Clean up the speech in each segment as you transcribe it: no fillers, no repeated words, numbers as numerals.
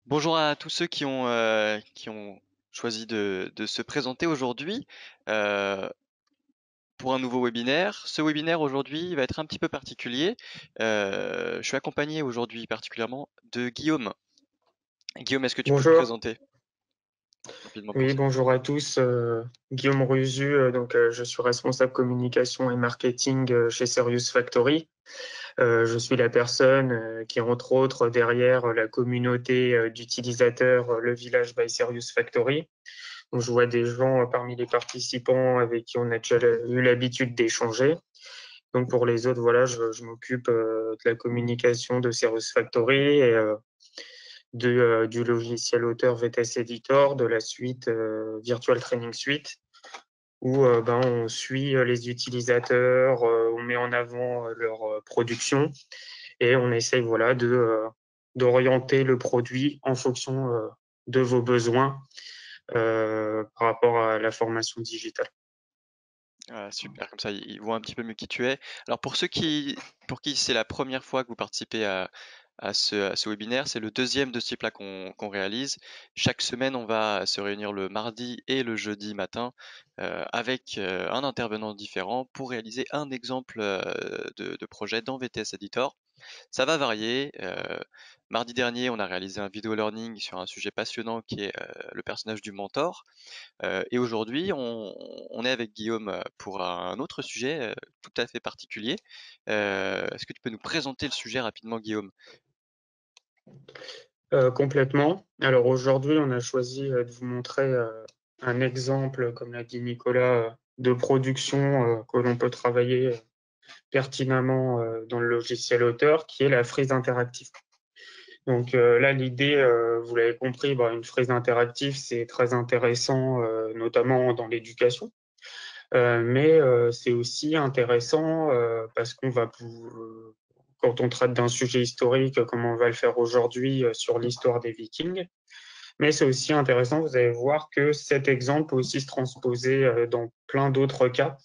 Bonjour à tous ceux qui ont choisi de se présenter aujourd'hui euh, pour un nouveau webinaire. Ce webinaire aujourd'hui va être un petit peu particulier. Je suis accompagné aujourd'hui particulièrement de Guillaume. Guillaume, est-ce que tu peux te Bonjour, présenter rapidement pour oui, ceux qui... bonjour à tous. Guillaume Ruzu, je suis responsable communication et marketing chez Serious Factory. Je suis la personne qui, entre autres, derrière la communauté d'utilisateurs, le village by Serious Factory. Donc, je vois des gens parmi les participants avec qui on a déjà eu l'habitude d'échanger. Donc, pour les autres, voilà, je m'occupe de la communication de Serious Factory du logiciel auteur VTS Editor, de la suite Virtual Training Suite, où on suit les utilisateurs, on met en avant leur production et on essaye voilà, d'orienter le produit en fonction de vos besoins par rapport à la formation digitale. Ah, super, comme ça ils voient un petit peu mieux qui tu es. Alors pour qui c'est la première fois que vous participez à ce webinaire, c'est le deuxième de ce type-là qu'on réalise. Chaque semaine, on va se réunir le mardi et le jeudi matin avec un intervenant différent pour réaliser un exemple de projet dans VTS Editor. Ça va varier. Mardi dernier, on a réalisé un vidéo learning sur un sujet passionnant qui est le personnage du mentor. Et aujourd'hui, on est avec Guillaume pour un autre sujet tout à fait particulier. Est-ce que tu peux nous présenter le sujet rapidement, Guillaume? Complètement. Alors aujourd'hui, on a choisi de vous montrer un exemple, comme l'a dit Nicolas, de production que l'on peut travailler pertinemment dans le logiciel auteur, qui est la frise interactive. Donc là, l'idée, vous l'avez compris, une frise interactive, c'est très intéressant, notamment dans l'éducation. Mais c'est aussi intéressant parce quand on traite d'un sujet historique, comme on va le faire aujourd'hui sur l'histoire des Vikings, mais c'est aussi intéressant, vous allez voir que cet exemple peut aussi se transposer dans plein d'autres cas,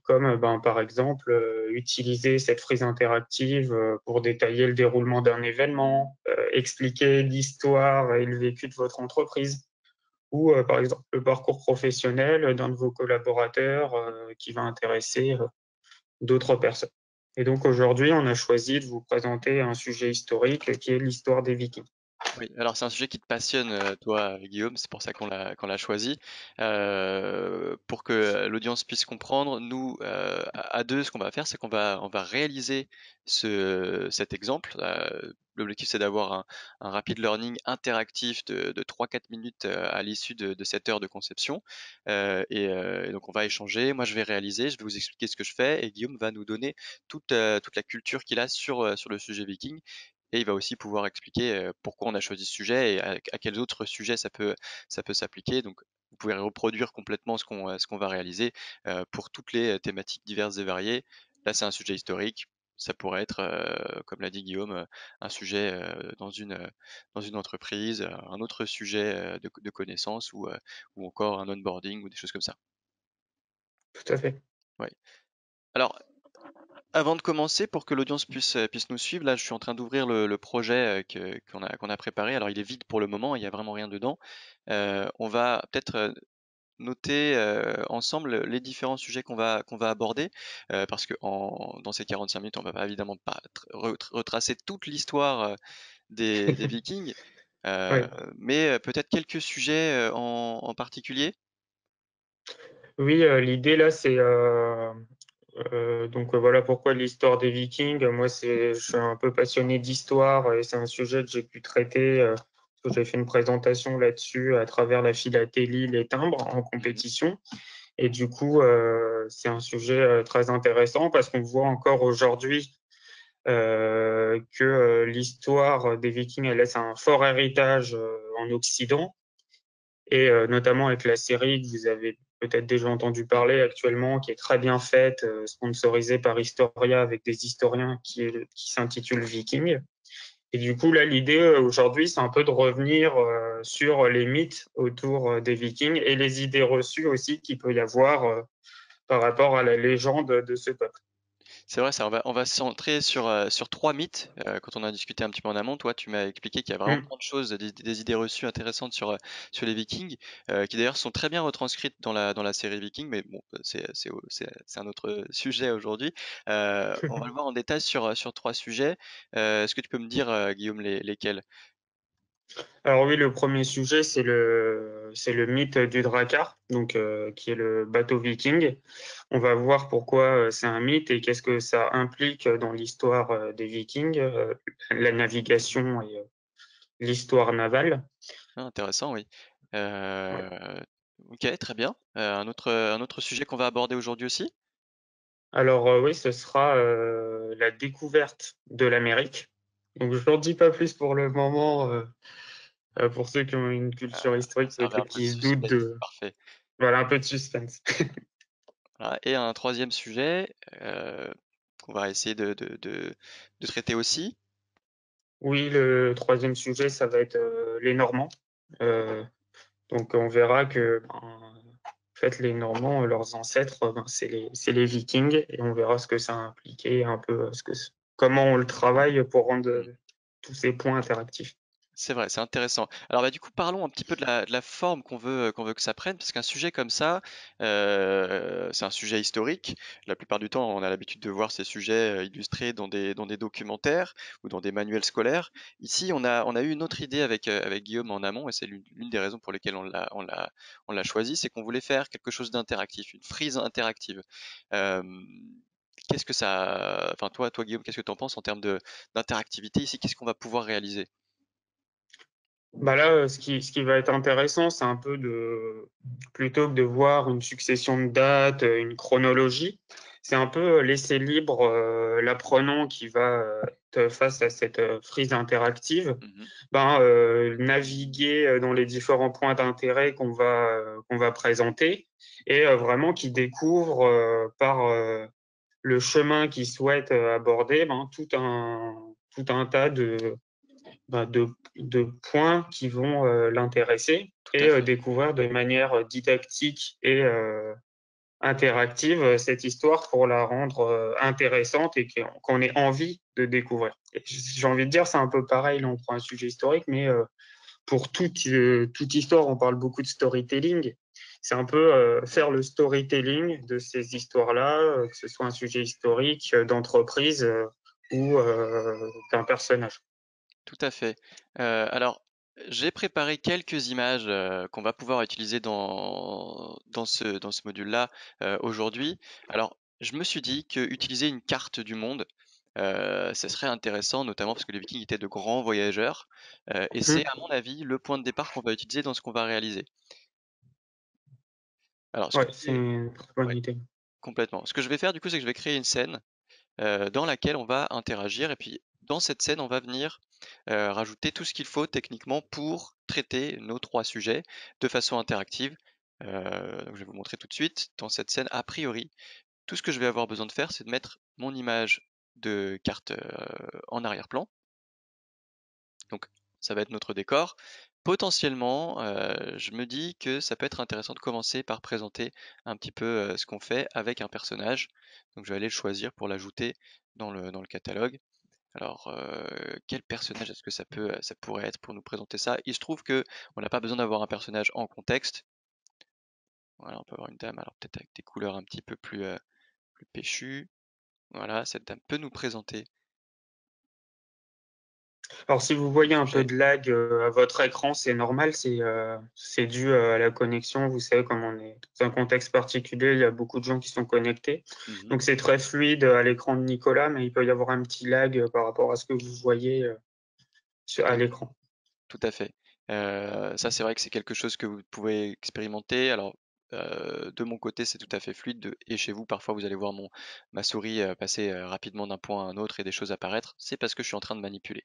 comme par exemple utiliser cette frise interactive pour détailler le déroulement d'un événement, expliquer l'histoire et le vécu de votre entreprise, ou par exemple le parcours professionnel d'un de vos collaborateurs qui va intéresser d'autres personnes. Et donc aujourd'hui, on a choisi de vous présenter un sujet historique qui est l'histoire des Vikings. Oui, alors c'est un sujet qui te passionne, toi, Guillaume, c'est pour ça qu'on l'a choisi. Pour que l'audience puisse comprendre, nous, à deux, ce qu'on va faire, c'est qu'on va réaliser cet exemple. L'objectif, c'est d'avoir un rapid learning interactif de 3-4 minutes à l'issue de cette heure de conception. Et donc, on va échanger. Moi, je vais réaliser, je vais vous expliquer ce que je fais, et Guillaume va nous donner toute la culture qu'il a sur le sujet viking. Et il va aussi pouvoir expliquer pourquoi on a choisi ce sujet et à quels autres sujets ça peut s'appliquer. Donc, vous pouvez reproduire complètement ce qu'on va réaliser pour toutes les thématiques diverses et variées. Là, c'est un sujet historique. Ça pourrait être, comme l'a dit Guillaume, un sujet dans une entreprise, un autre sujet de connaissance ou encore un onboarding ou des choses comme ça. Tout à fait. Ouais. Alors, avant de commencer, pour que l'audience puisse nous suivre, là, je suis en train d'ouvrir le projet qu'on a préparé. Alors, il est vide pour le moment, il n'y a vraiment rien dedans. On va peut-être noter ensemble les différents sujets qu'on va aborder, parce que dans ces 45 minutes, on va pas évidemment pas retracer toute l'histoire des Vikings, euh, Oui. mais peut-être quelques sujets en particulier. Oui, l'idée là, c'est voilà pourquoi l'histoire des Vikings. Moi, je suis un peu passionné d'histoire et c'est un sujet que j'ai pu traiter. Parce que j'ai fait une présentation là-dessus à travers la philatélie, les timbres en Mhm. compétition. Et du coup, c'est un sujet très intéressant parce qu'on voit encore aujourd'hui que l'histoire des Vikings elle laisse un fort héritage en Occident et notamment avec la série que vous avez peut-être déjà entendu parler actuellement, qui est très bien faite, sponsorisée par Historia avec des historiens qui s'intitule Viking. Et du coup, là, l'idée aujourd'hui, c'est un peu de revenir sur les mythes autour des Vikings et les idées reçues aussi qu'il peut y avoir par rapport à la légende de ce peuple. C'est vrai, ça, on va se centrer sur trois mythes. Quand on a discuté un petit peu en amont, toi, tu m'as expliqué qu'il y a vraiment Mm. plein de choses, des idées reçues intéressantes sur les Vikings, qui d'ailleurs sont très bien retranscrites dans la série Vikings, mais bon, c'est un autre sujet aujourd'hui. On va le voir en détail sur trois sujets. Est-ce que tu peux me dire, Guillaume, lesquels? Alors oui, le premier sujet, c'est le mythe du Drakkar, donc qui est le bateau viking. On va voir pourquoi c'est un mythe et qu'est-ce que ça implique dans l'histoire des Vikings, la navigation et l'histoire navale. Ah, intéressant, oui. Ouais. Ok, très bien. Un autre sujet qu'on va aborder aujourd'hui aussi? Alors oui, ce sera la découverte de l'Amérique. Donc je n'en dis pas plus pour le moment, pour ceux qui ont une culture historique, Conserver un peut-être peu de qui se doutent suspense. de... Parfait. Voilà, un peu de suspense. Voilà. Et un troisième sujet qu'on va essayer de traiter aussi. Oui, le troisième sujet, ça va être les Normands. Euh, donc on verra que en fait, les Normands, leurs ancêtres, c'est les Vikings, et on verra ce que ça a impliqué, un peu comment on le travaille pour rendre tous ces points interactifs. C'est vrai, c'est intéressant. Alors bah, du coup, parlons un petit peu de la forme qu'on veut que ça prenne, parce qu'un sujet comme ça, c'est un sujet historique. La plupart du temps, on a l'habitude de voir ces sujets illustrés dans des documentaires ou dans des manuels scolaires. Ici, on a eu une autre idée avec Guillaume en amont, et c'est l'une des raisons pour lesquelles on l'a choisi, c'est qu'on voulait faire quelque chose d'interactif, une frise interactive. Euh, Qu'est-ce que ça, enfin toi Guillaume, qu'est-ce que tu en penses en termes d'interactivité ici? Qu'est-ce qu'on va pouvoir réaliser? Bah là, ce qui va être intéressant, c'est un peu plutôt que de voir une succession de dates, une chronologie, c'est un peu laisser libre l'apprenant qui va être face à cette frise interactive, Mhm. ben, naviguer dans les différents points d'intérêt qu'on va présenter et vraiment qui découvre par le chemin qu'il souhaite aborder, ben, tout un tas de points qui vont l'intéresser Tout et à fait. découvrir de manière didactique et interactive cette histoire pour la rendre intéressante et qu'on ait envie de découvrir. Et j'ai envie de dire, c'est un peu pareil, là on prend un sujet historique, mais pour toute histoire, on parle beaucoup de storytelling. C'est un peu faire le storytelling de ces histoires-là, que ce soit un sujet historique, d'entreprise ou d'un personnage. Tout à fait. Alors, j'ai préparé quelques images qu'on va pouvoir utiliser dans ce module-là aujourd'hui. Alors, je me suis dit que utiliser une carte du monde, ce serait intéressant, notamment parce que les Vikings étaient de grands voyageurs, et c'est, Mm. à mon avis, le point de départ qu'on va utiliser dans ce qu'on va réaliser. Alors, Ouais, c'est une très bonne ouais, idée. complètement. Ce que je vais faire, du coup, c'est que je vais créer une scène dans laquelle on va interagir. Et puis, dans cette scène, on va venir rajouter tout ce qu'il faut techniquement pour traiter nos trois sujets de façon interactive. Donc je vais vous montrer tout de suite. Dans cette scène, a priori, tout ce que je vais avoir besoin de faire, c'est de mettre mon image de carte en arrière-plan. Donc, ça va être notre décor. Potentiellement, je me dis que ça peut être intéressant de commencer par présenter un petit peu ce qu'on fait avec un personnage. Donc, je vais aller le choisir pour l'ajouter dans le catalogue. Alors, quel personnage est-ce que ça pourrait être pour nous présenter ça? Il se trouve que on n'a pas besoin d'avoir un personnage en contexte. Voilà, on peut avoir une dame, alors peut-être avec des couleurs un petit peu plus péchues. Voilà, cette dame peut nous présenter Alors, si vous voyez un peu sujet. de lag à votre écran, c'est normal, c'est dû à la connexion. Vous savez, comme on est dans un contexte particulier, il y a beaucoup de gens qui sont connectés. Mhm. Donc, c'est très fluide à l'écran de Nicolas, mais il peut y avoir un petit lag par rapport à ce que vous voyez Tout à à fait. l'écran. Tout à fait. Ça, c'est vrai que c'est quelque chose que vous pouvez expérimenter. Alors, de mon côté, c'est tout à fait fluide. Et chez vous, parfois, vous allez voir ma souris passer rapidement d'un point à un autre et des choses apparaître. C'est parce que je suis en train de manipuler.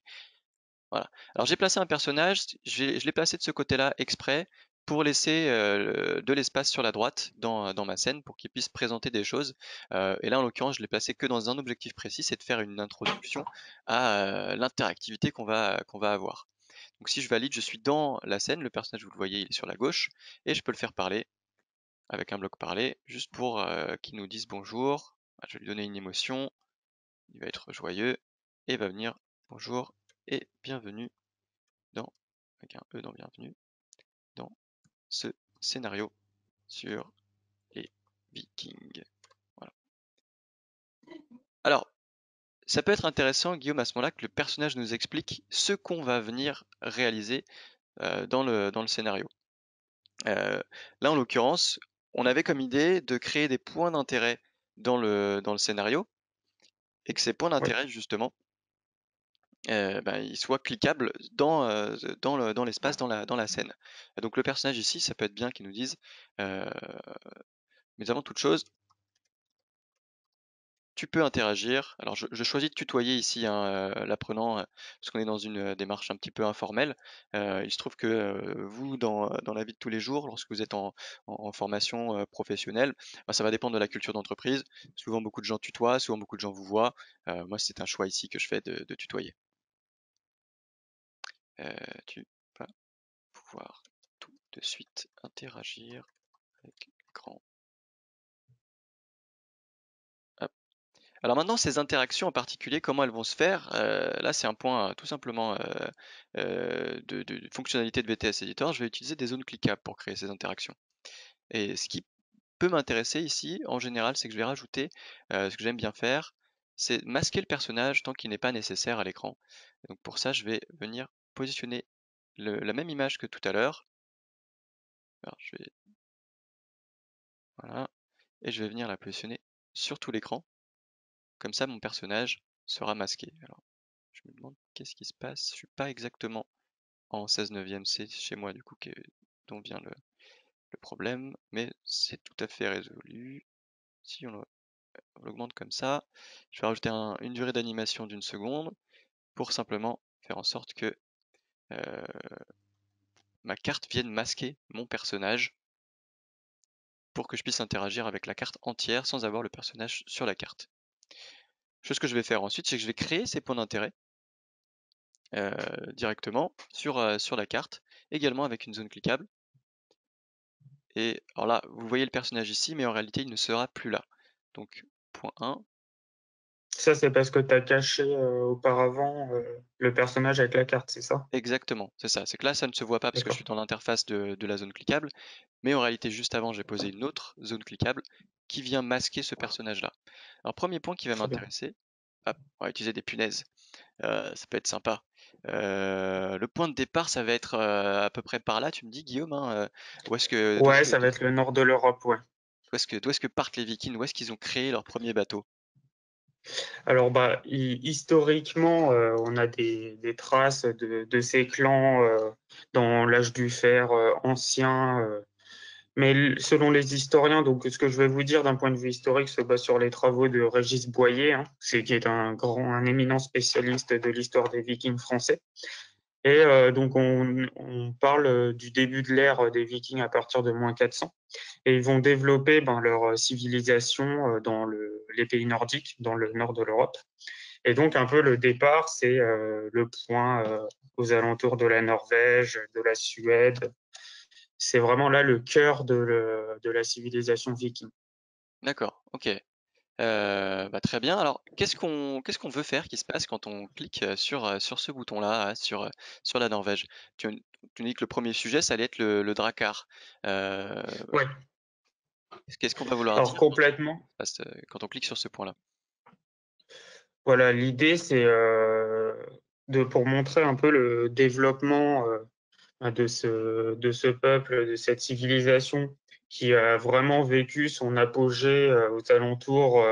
Voilà. Alors, j'ai placé un personnage. Je l'ai placé de ce côté-là exprès pour laisser de l'espace sur la droite dans ma scène pour qu'il puisse présenter des choses. Et là, en l'occurrence, je l'ai placé que dans un objectif précis, c'est de faire une introduction à l'interactivité qu'on va avoir. Donc si je valide, je suis dans la scène, le personnage, vous le voyez, il est sur la gauche, et je peux le faire parler avec un bloc parler, juste pour qu'il nous dise bonjour. Ah, je vais lui donner une émotion. il va être joyeux et va venir bonjour et bienvenue dans, avec un E dans bienvenue, dans ce scénario sur les Vikings. Voilà. Alors, ça peut être intéressant, Guillaume, à ce moment-là, que le personnage nous explique ce qu'on va venir réaliser dans le scénario. Là, en l'occurrence, on avait comme idée de créer des points d'intérêt dans le scénario et que ces points Oui. d'intérêt, justement, ils soient cliquables dans l'espace, dans la scène. Et donc le personnage ici, ça peut être bien qu'il nous dise, mais avant toute chose, tu peux interagir. Alors je choisis de tutoyer ici hein, l'apprenant, parce qu'on est dans une démarche un petit peu informelle. Il se trouve que vous, dans la vie de tous les jours, lorsque vous êtes en formation professionnelle, ça va dépendre de la culture d'entreprise. Souvent beaucoup de gens tutoient, souvent beaucoup de gens vous voient. Moi, c'est un choix ici que je fais de tutoyer. Tu vas pouvoir tout de suite interagir avec l'écran. Hop. Alors maintenant, ces interactions en particulier, comment elles vont se faire? Là, c'est un point tout simplement de fonctionnalité de BTS Editor. Je vais utiliser des zones cliquables pour créer ces interactions. Et ce qui peut m'intéresser ici, en général, c'est que je vais rajouter, ce que j'aime bien faire, c'est masquer le personnage tant qu'il n'est pas nécessaire à l'écran. Donc pour ça, je vais venir positionner la même image que tout à l'heure. Alors, voilà, et je vais venir la positionner sur tout l'écran. Comme ça, mon personnage sera masqué. Alors, je me demande qu'est-ce qui se passe. Je suis pas exactement en 16 neuvième, c'est chez moi du coup dont vient le problème, mais c'est tout à fait résolu. Si on l'augmente comme ça, je vais rajouter une durée d'animation d'une seconde pour simplement faire en sorte que ma carte vienne masquer mon personnage pour que je puisse interagir avec la carte entière sans avoir le personnage sur la carte. Chose que je vais faire ensuite, c'est que je vais créer ces points d'intérêt directement sur la carte, également avec une zone cliquable. Et alors là, vous voyez le personnage ici, mais en réalité, il ne sera plus là. Donc, point 1, Ça, c'est parce que tu as caché auparavant le personnage avec la carte, c'est ça? exactement, c'est ça. C'est que là, ça ne se voit pas parce que je D'accord. suis dans l'interface de la zone cliquable, mais en réalité, juste avant, j'ai posé une autre zone cliquable qui vient masquer ce personnage-là. Alors, premier point qui va Très bien. m'intéresser, hop, on va utiliser des punaises. Ça peut être sympa. Le point de départ, ça va être à peu près par là, tu me dis, Guillaume, hein, où est-ce que, Ouais, ça va être le nord de l'Europe, ouais. d'où est-ce que partent les Vikings? Où est-ce qu'ils ont créé leur premier bateau? Alors, bah, historiquement, on a des traces de ces clans dans l'âge du fer ancien. Mais selon les historiens, donc ce que je vais vous dire d'un point de vue historique se base sur les travaux de Régis Boyer, hein, qui est un éminent spécialiste de l'histoire des Vikings français. Et donc, on parle du début de l'ère des Vikings à partir de -400. Et ils vont développer leur civilisation dans les pays nordiques, dans le nord de l'Europe. Et donc, un peu le départ, c'est le point aux alentours de la Norvège, de la Suède. C'est vraiment là le cœur de la civilisation viking. D'accord, ok. Très bien. Alors, qu'est-ce qu'on veut faire qui se passe quand on clique sur ce bouton-là, hein, sur la Norvège? Tu dis que le premier sujet, ça allait être le Drakkar. Euh, Ouais, Qu'est-ce qu'on va vouloir alors dire complètement. quand on clique sur ce point-là? Voilà, l'idée, c'est pour montrer un peu le développement de ce peuple, de cette civilisation qui a vraiment vécu son apogée aux alentours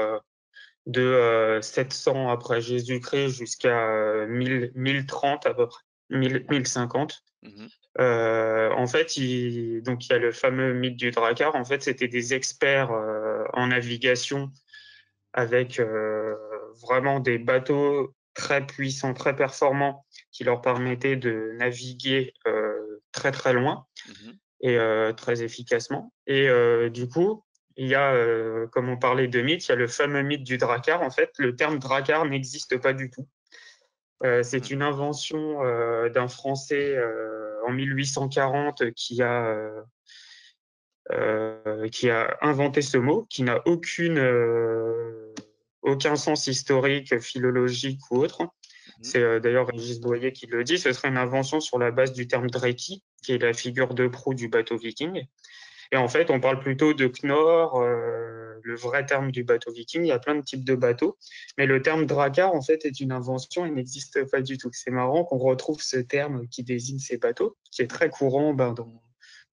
de 700 après Jésus-Christ jusqu'à 1030 à peu près, 1050. Mhm, En fait, donc il y a le fameux mythe du Drakkar. En fait, c'était des experts en navigation avec vraiment des bateaux très puissants, très performants, qui leur permettaient de naviguer très très loin mhm, et très efficacement. Et du coup, il y a, comme on parlait de mythe, il y a le fameux mythe du Drakkar. En fait, le terme Drakkar n'existe pas du tout. C'est mhm. une invention d'un Français en 1840 qui a inventé ce mot, qui n'a aucune aucun sens historique, philologique ou autre. Mhm. C'est d'ailleurs Régis Boyer qui le dit. Ce serait une invention sur la base du terme Dreki, qui est la figure de proue du bateau viking. Et en fait, on parle plutôt de Knorr, le vrai terme du bateau viking. Il y a plein de types de bateaux, mais le terme drakkar, en fait, est une invention et n'existe pas du tout. C'est marrant qu'on retrouve ce terme qui désigne ces bateaux, qui est très courant,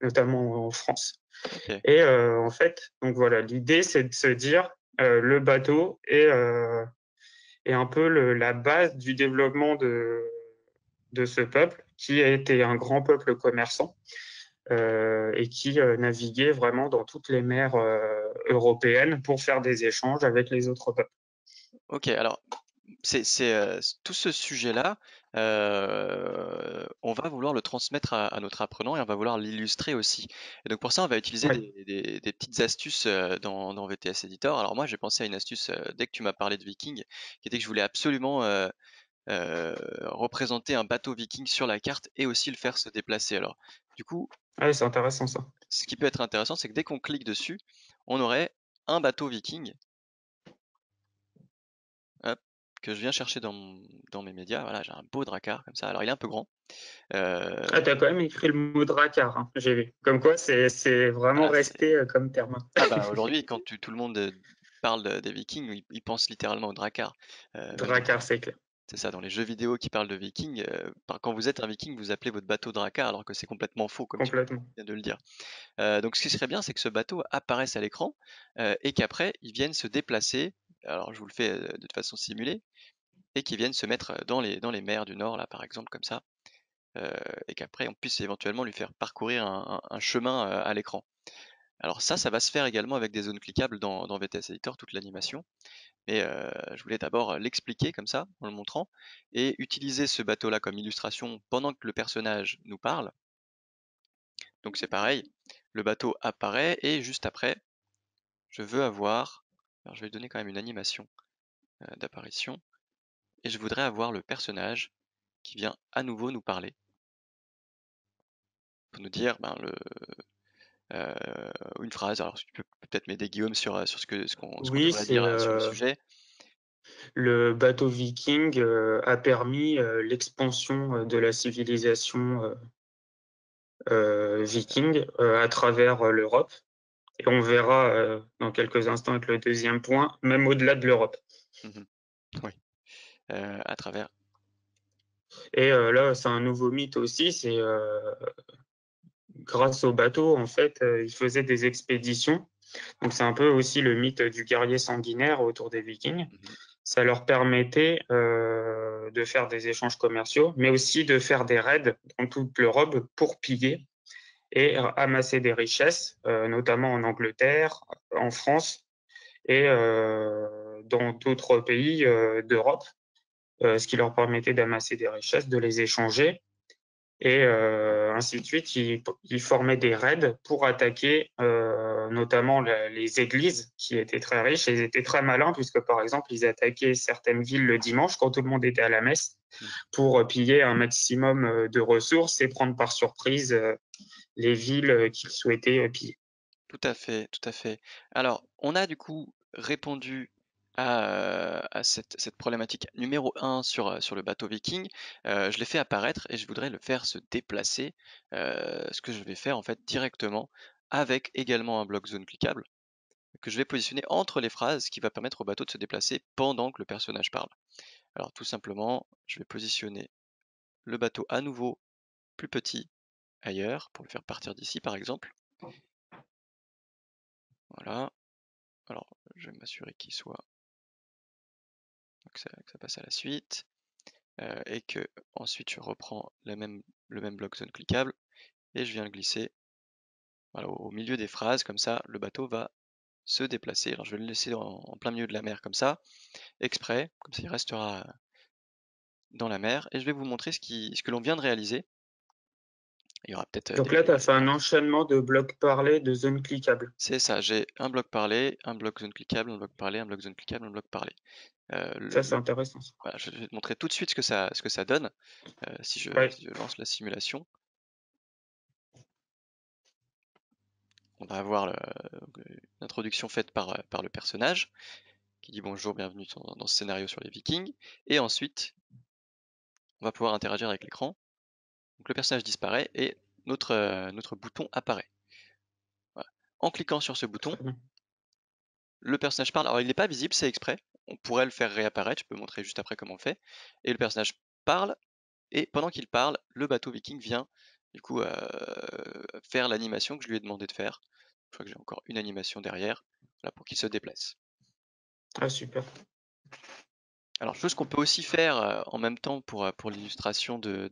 notamment en France. Ok. Et en fait, donc voilà, l'idée, c'est de se dire, le bateau est un peu la base du développement de ce peuple, qui a été un grand peuple commerçant et qui naviguait vraiment dans toutes les mers européennes pour faire des échanges avec les autres peuples. Ok, alors tout ce sujet-là, on va vouloir le transmettre à notre apprenant et on va vouloir l'illustrer aussi. Et donc pour ça, on va utiliser Ouais. des petites astuces dans VTS Editor. Alors moi, j'ai pensé à une astuce dès que tu m'as parlé de Viking, qui était que je voulais absolument représenter un bateau Viking sur la carte et aussi le faire se déplacer. Alors du coup, Ouais, c'est intéressant ça. ce qui peut être intéressant, c'est que dès qu'on clique dessus, on aurait un bateau Viking. Hop, que je viens chercher dans mes médias. Voilà, j'ai un beau dracard comme ça. Alors il est un peu grand. Ah, Euh, t'as quand même écrit le mot drakkar, hein, j'ai vu. Comme quoi, c'est vraiment ah, resté comme terme. ah bah aujourd'hui, quand tout le monde parle des Vikings, il pense littéralement au drakkar. Même Drakkar, c'est clair. c'est ça, dans les jeux vidéo qui parlent de Vikings, quand vous êtes un Viking, vous appelez votre bateau drakkar, alors que c'est complètement faux, comme tu Complètement. viens de le dire. Donc ce qui serait bien, c'est que ce bateau apparaisse à l'écran et qu'après, il vienne se déplacer. Alors je vous le fais de façon simulée et qu'il vienne se mettre dans les mers du Nord, là par exemple, comme ça. euh, et qu'après on puisse éventuellement lui faire parcourir un chemin à l'écran. Alors ça va se faire également avec des zones cliquables dans VTS Editor, toute l'animation. Mais je voulais d'abord l'expliquer comme ça, en le montrant, et utiliser ce bateau-là comme illustration pendant que le personnage nous parle. Donc c'est pareil, le bateau apparaît et juste après, je veux avoir, alors je vais lui donner quand même une animation d'apparition, et je voudrais avoir le personnage qui vient à nouveau nous parler, pour nous dire une phrase. Alors tu peux peut-être m'aider Guillaume sur ce qu'on Oui, devrait c'est dire sur le sujet. le bateau viking a permis l'expansion de la civilisation viking à travers l'Europe. Et on verra dans quelques instants avec le deuxième point, même au-delà de l'Europe. Mhm. Oui, à travers. Et là, c'est un nouveau mythe aussi, c'est grâce au bateau, en fait, ils faisaient des expéditions. Donc c'est un peu aussi le mythe du guerrier sanguinaire autour des Vikings. Mhm. Ça leur permettait de faire des échanges commerciaux, mais aussi de faire des raids dans toute l'Europe pour piller et amasser des richesses, notamment en Angleterre, en France et dans d'autres pays d'Europe, ce qui leur permettait d'amasser des richesses, de les échanger et ainsi de suite. Ils formaient des raids pour attaquer notamment les églises qui étaient très riches. Et ils étaient très malins puisque, par exemple, ils attaquaient certaines villes le dimanche quand tout le monde était à la messe Mhm. pour piller un maximum de ressources et prendre par surprise les villes qu'ils souhaitaient piller. Tout à fait, tout à fait. Alors, on a du coup répondu à cette problématique numéro un sur le bateau Viking. Je l'ai fait apparaître et je voudrais le faire se déplacer. Ce que je vais faire en fait directement avec également un bloc zone cliquable que je vais positionner entre les phrases, ce qui va permettre au bateau de se déplacer pendant que le personnage parle. Alors tout simplement, je vais positionner le bateau à nouveau plus petit ailleurs pour le faire partir d'ici par exemple. Voilà. Alors je vais m'assurer qu'il soit que ça passe à la suite et que ensuite je reprends le même bloc zone cliquable et je viens le glisser voilà, au milieu des phrases, comme ça le bateau va se déplacer. Alors je vais le laisser en plein milieu de la mer comme ça, exprès, comme ça il restera dans la mer et je vais vous montrer ce que l'on vient de réaliser. Il y aura peut-être Donc là, tu as fait un enchaînement de blocs parlés de zones cliquables. C'est ça, j'ai un bloc parlé, un bloc zone cliquable, un bloc parlé, un bloc zone cliquable, un bloc parlé. Ça, c'est intéressant. Voilà, je vais te montrer tout de suite ce que ça donne Ouais. si je lance la simulation. On va avoir l'introduction faite par le personnage qui dit bonjour, bienvenue dans ce scénario sur les Vikings. Et ensuite, on va pouvoir interagir avec l'écran. Donc le personnage disparaît et notre bouton apparaît. Voilà. En cliquant sur ce bouton, Très bien. le personnage parle. Alors il n'est pas visible, c'est exprès. On pourrait le faire réapparaître, je peux montrer juste après comment on fait. Et le personnage parle, et pendant qu'il parle, le bateau viking vient du coup faire l'animation que je lui ai demandé de faire. Je crois que j'ai encore une animation derrière, là, pour qu'il se déplace. Ah, super. Alors, chose qu'on peut aussi faire en même temps pour l'illustration de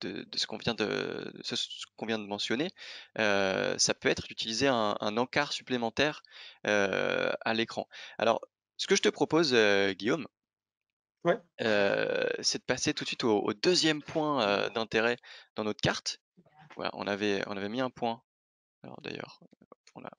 ce qu'on vient ce qu'on vient de mentionner, ça peut être d'utiliser un encart supplémentaire à l'écran. Alors, ce que je te propose, Guillaume, Ouais, c'est de passer tout de suite au deuxième point d'intérêt dans notre carte. Voilà, on avait mis un point. Alors d'ailleurs,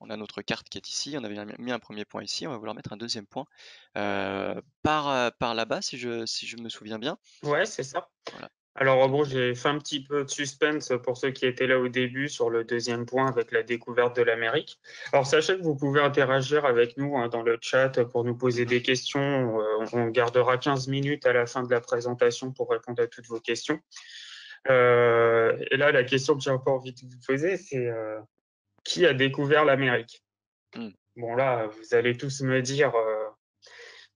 on a notre carte qui est ici, on avait mis un premier point ici, on va vouloir mettre un deuxième point par là-bas, si je me souviens bien. ouais, c'est ça. Voilà. Alors, bon, j'ai fait un petit peu de suspense pour ceux qui étaient là au début sur le deuxième point avec la découverte de l'Amérique. Alors, sachez que vous pouvez interagir avec nous dans le chat pour nous poser des questions. On gardera 15 minutes à la fin de la présentation pour répondre à toutes vos questions. Et là, la question que j'ai encore envie de vous poser, c'est qui a découvert l'Amérique? Hmm. Bon, là, vous allez tous me dire,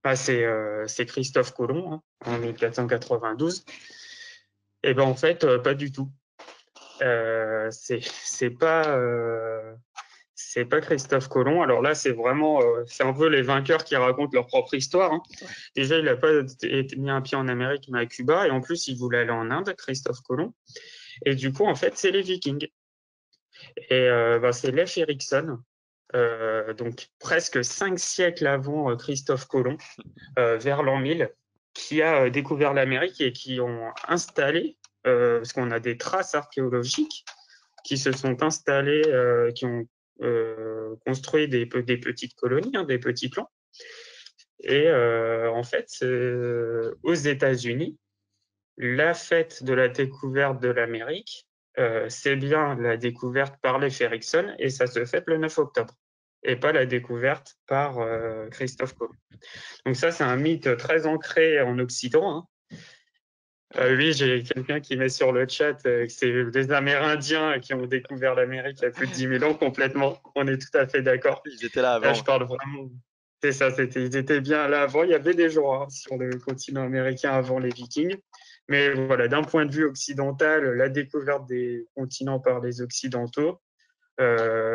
ah, c'est Christophe Colomb en 1492. Eh bien, en fait, pas du tout. C'est pas Christophe Colomb. Alors là, c'est vraiment, c'est un peu les vainqueurs qui racontent leur propre histoire. Ouais. Déjà, il n'a pas mis un pied en Amérique, mais à Cuba, et en plus, il voulait aller en Inde, Christophe Colomb. Et du coup, en fait, c'est les Vikings. Et c'est Leif Erikson, donc presque 5 siècles avant Christophe Colomb, vers l'an 1000, qui a découvert l'Amérique et qui ont installé, parce qu'on a des traces archéologiques qui se sont installés, qui ont construit des petites colonies, des petits clans. Et en fait, aux États-Unis, la fête de la découverte de l'Amérique, c'est bien la découverte par les Ferguson et ça se fête le 9 octobre et pas la découverte par Christophe Colomb. Donc ça, c'est un mythe très ancré en Occident. Oui, j'ai quelqu'un qui met sur le chat que c'est des Amérindiens qui ont découvert l'Amérique il y a plus de 10 000 ans complètement. On est tout à fait d'accord. Ils étaient là Là, avant. je parle vraiment. C'est ça, ils étaient bien là avant. Il y avait des gens sur le continent américain avant les Vikings. Mais voilà, d'un point de vue occidental, la découverte des continents par les Occidentaux,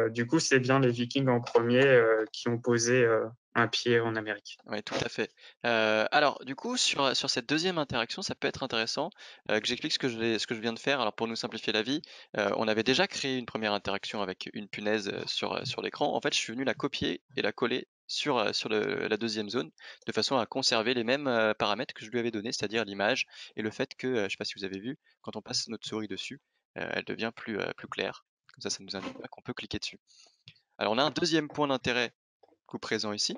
du coup, c'est bien les Vikings en premier qui ont posé un pied en Amérique. Oui, tout à fait. Alors, du coup, sur cette deuxième interaction, ça peut être intéressant que j'explique ce que je viens de faire. Alors, pour nous simplifier la vie, on avait déjà créé une première interaction avec une punaise sur l'écran. En fait, je suis venu la copier et la coller sur la deuxième zone, de façon à conserver les mêmes paramètres que je lui avais donnés, c'est-à-dire l'image et le fait que, je ne sais pas si vous avez vu, quand on passe notre souris dessus, elle devient plus claire. Comme ça nous indique qu'on peut cliquer dessus. Alors, on a un deuxième point d'intérêt présent ici.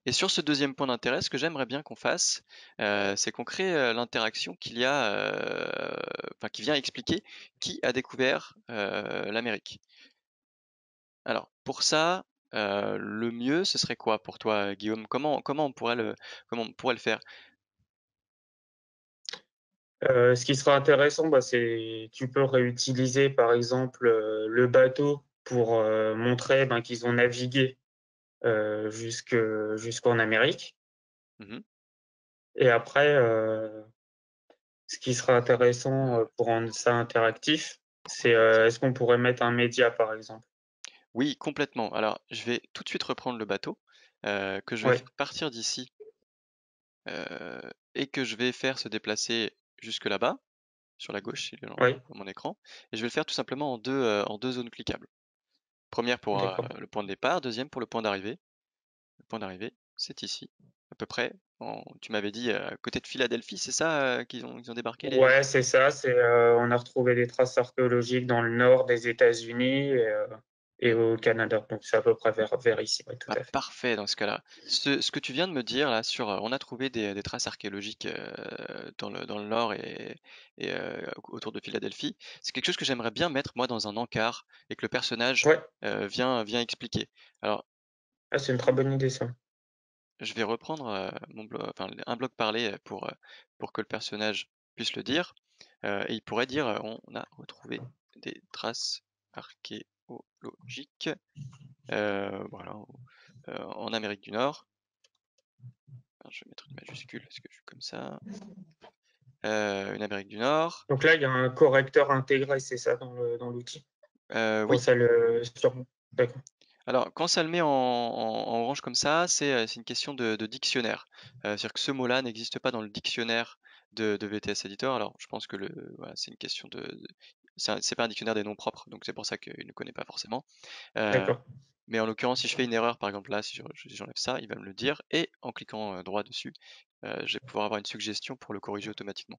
Et sur ce deuxième point d'intérêt, ce que j'aimerais bien qu'on fasse, c'est qu'on crée l'interaction qui vient expliquer qui a découvert l'Amérique. Alors, pour ça, le mieux, ce serait quoi pour toi, Guillaume? Comment comment on pourrait le faire? Ce qui sera intéressant, c'est tu peux réutiliser par exemple le bateau pour montrer qu'ils ont navigué jusqu'en Amérique. Mhm. Et après, ce qui sera intéressant pour rendre ça interactif, c'est est-ce qu'on pourrait mettre un média par exemple? Oui, complètement. Alors, je vais tout de suite reprendre le bateau, que je vais Oui, faire partir d'ici, et que je vais faire se déplacer jusque là-bas, sur la gauche, il est oui, dans mon écran, et je vais le faire tout simplement en deux zones cliquables. Première pour d'accord. le point de départ, deuxième pour le point d'arrivée. Le point d'arrivée, c'est ici, à peu près. Tu m'avais dit à côté de Philadelphie, c'est ça qu'ils ont débarqué les... Ouais, c'est ça. On a retrouvé des traces archéologiques dans le nord des États-Unis et Hmm. au Canada. Donc c'est à peu près vers ici, ouais, tout Bah, à fait. parfait dans ce cas-là. Ce que tu viens de me dire là on a trouvé des traces archéologiques dans le nord et autour de Philadelphie. C'est quelque chose que j'aimerais bien mettre moi dans un encart et que le personnage Ouais, vient expliquer. Alors ah, c'est une très bonne idée ça. je vais reprendre un bloc parlé pour que le personnage puisse le dire. Et il pourrait dire on a retrouvé des traces archéologiques voilà, en Amérique du Nord. Alors, je vais mettre une majuscule parce que je suis comme ça. Une Amérique du Nord. Donc là, il y a un correcteur intégré, c'est ça, dans l'outil. Quand Oui. ça le surmonte. D'accord. Alors, quand ça le met en orange comme ça, c'est une question de dictionnaire. C'est-à-dire que ce mot-là n'existe pas dans le dictionnaire de VTS Editor. Alors, je pense que voilà, c'est une question c'est pas un dictionnaire des noms propres, donc c'est pour ça qu'il ne connaît pas forcément. Euh, D'accord. mais en l'occurrence, si je fais une erreur, par exemple là, si j'enlève ça, il va me le dire, et en cliquant droit dessus, je vais pouvoir avoir une suggestion pour le corriger automatiquement.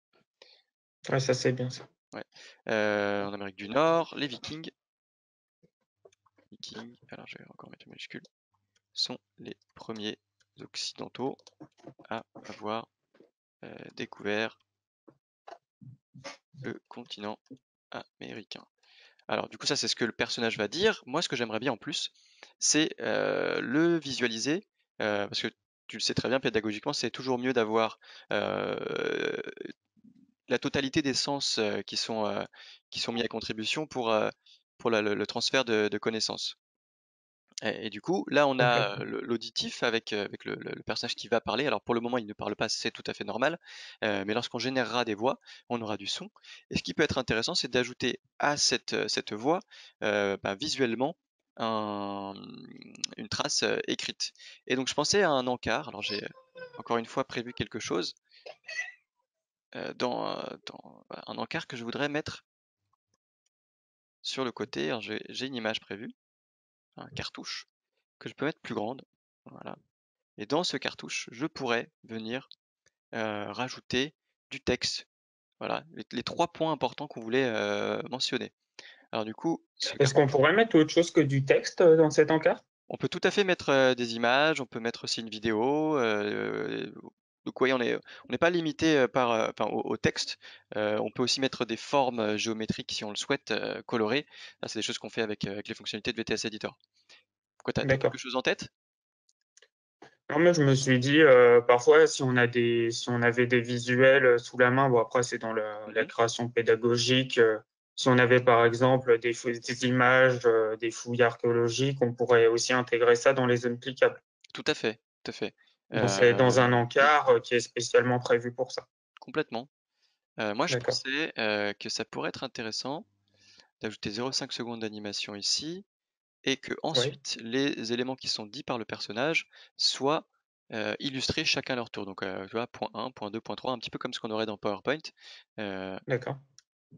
Ouais, ça, c'est bien ça. Ouais. En Amérique du Nord, les Vikings, alors je vais encore mettre une majuscule, sont les premiers occidentaux à avoir découvert le continent américain. Alors du coup ça c'est ce que le personnage va dire. Moi ce que j'aimerais bien en plus, c'est le visualiser, parce que tu le sais très bien pédagogiquement, c'est toujours mieux d'avoir la totalité des sens qui sont mis à contribution pour le transfert de connaissances. Et du coup, là, on a Complètement. l'auditif avec le personnage qui va parler. Alors pour le moment, il ne parle pas, c'est tout à fait normal. Mais lorsqu'on générera des voix, on aura du son. Et ce qui peut être intéressant, c'est d'ajouter à cette voix visuellement un- une trace écrite. Et donc je pensais à un encart. Alors j'ai encore une fois prévu quelque chose dans voilà, un encart que je voudrais mettre sur le côté. Alors j'ai une image prévue, un cartouche que je peux mettre plus grande. Voilà. Et dans ce cartouche, je pourrais venir rajouter du texte. Voilà, les 3 points importants qu'on voulait mentionner. Alors du coup, ce Est-ce qu'on cartouche, pourrait mettre autre chose que du texte dans cet encart? on peut tout à fait mettre des images, on peut mettre aussi une vidéo. Donc oui, on n'est pas limité au texte. On peut aussi mettre des formes géométriques si on le souhaite, colorées. Là, c'est des choses qu'on fait avec les fonctionnalités de VTS Editor. Pourquoi t'as quelque D'accord. chose en tête? Non, mais je me suis dit, parfois, si on avait des visuels sous la main, bon, après, c'est dans la Mhm. création pédagogique. Si on avait, par exemple, des images, des fouilles archéologiques, on pourrait aussi intégrer ça dans les zones cliquables. Tout à fait, tout à fait. Dans un Oui, encart qui est spécialement prévu pour ça. complètement. Moi, je D'accord. pensais que ça pourrait être intéressant d'ajouter 0,5 secondes d'animation ici et que Oui, ensuite les éléments qui sont dits par le personnage soient illustrés chacun à leur tour. Donc, tu vois, point 1, point 2, point 3, un petit peu comme ce qu'on aurait dans PowerPoint, euh, d'accord.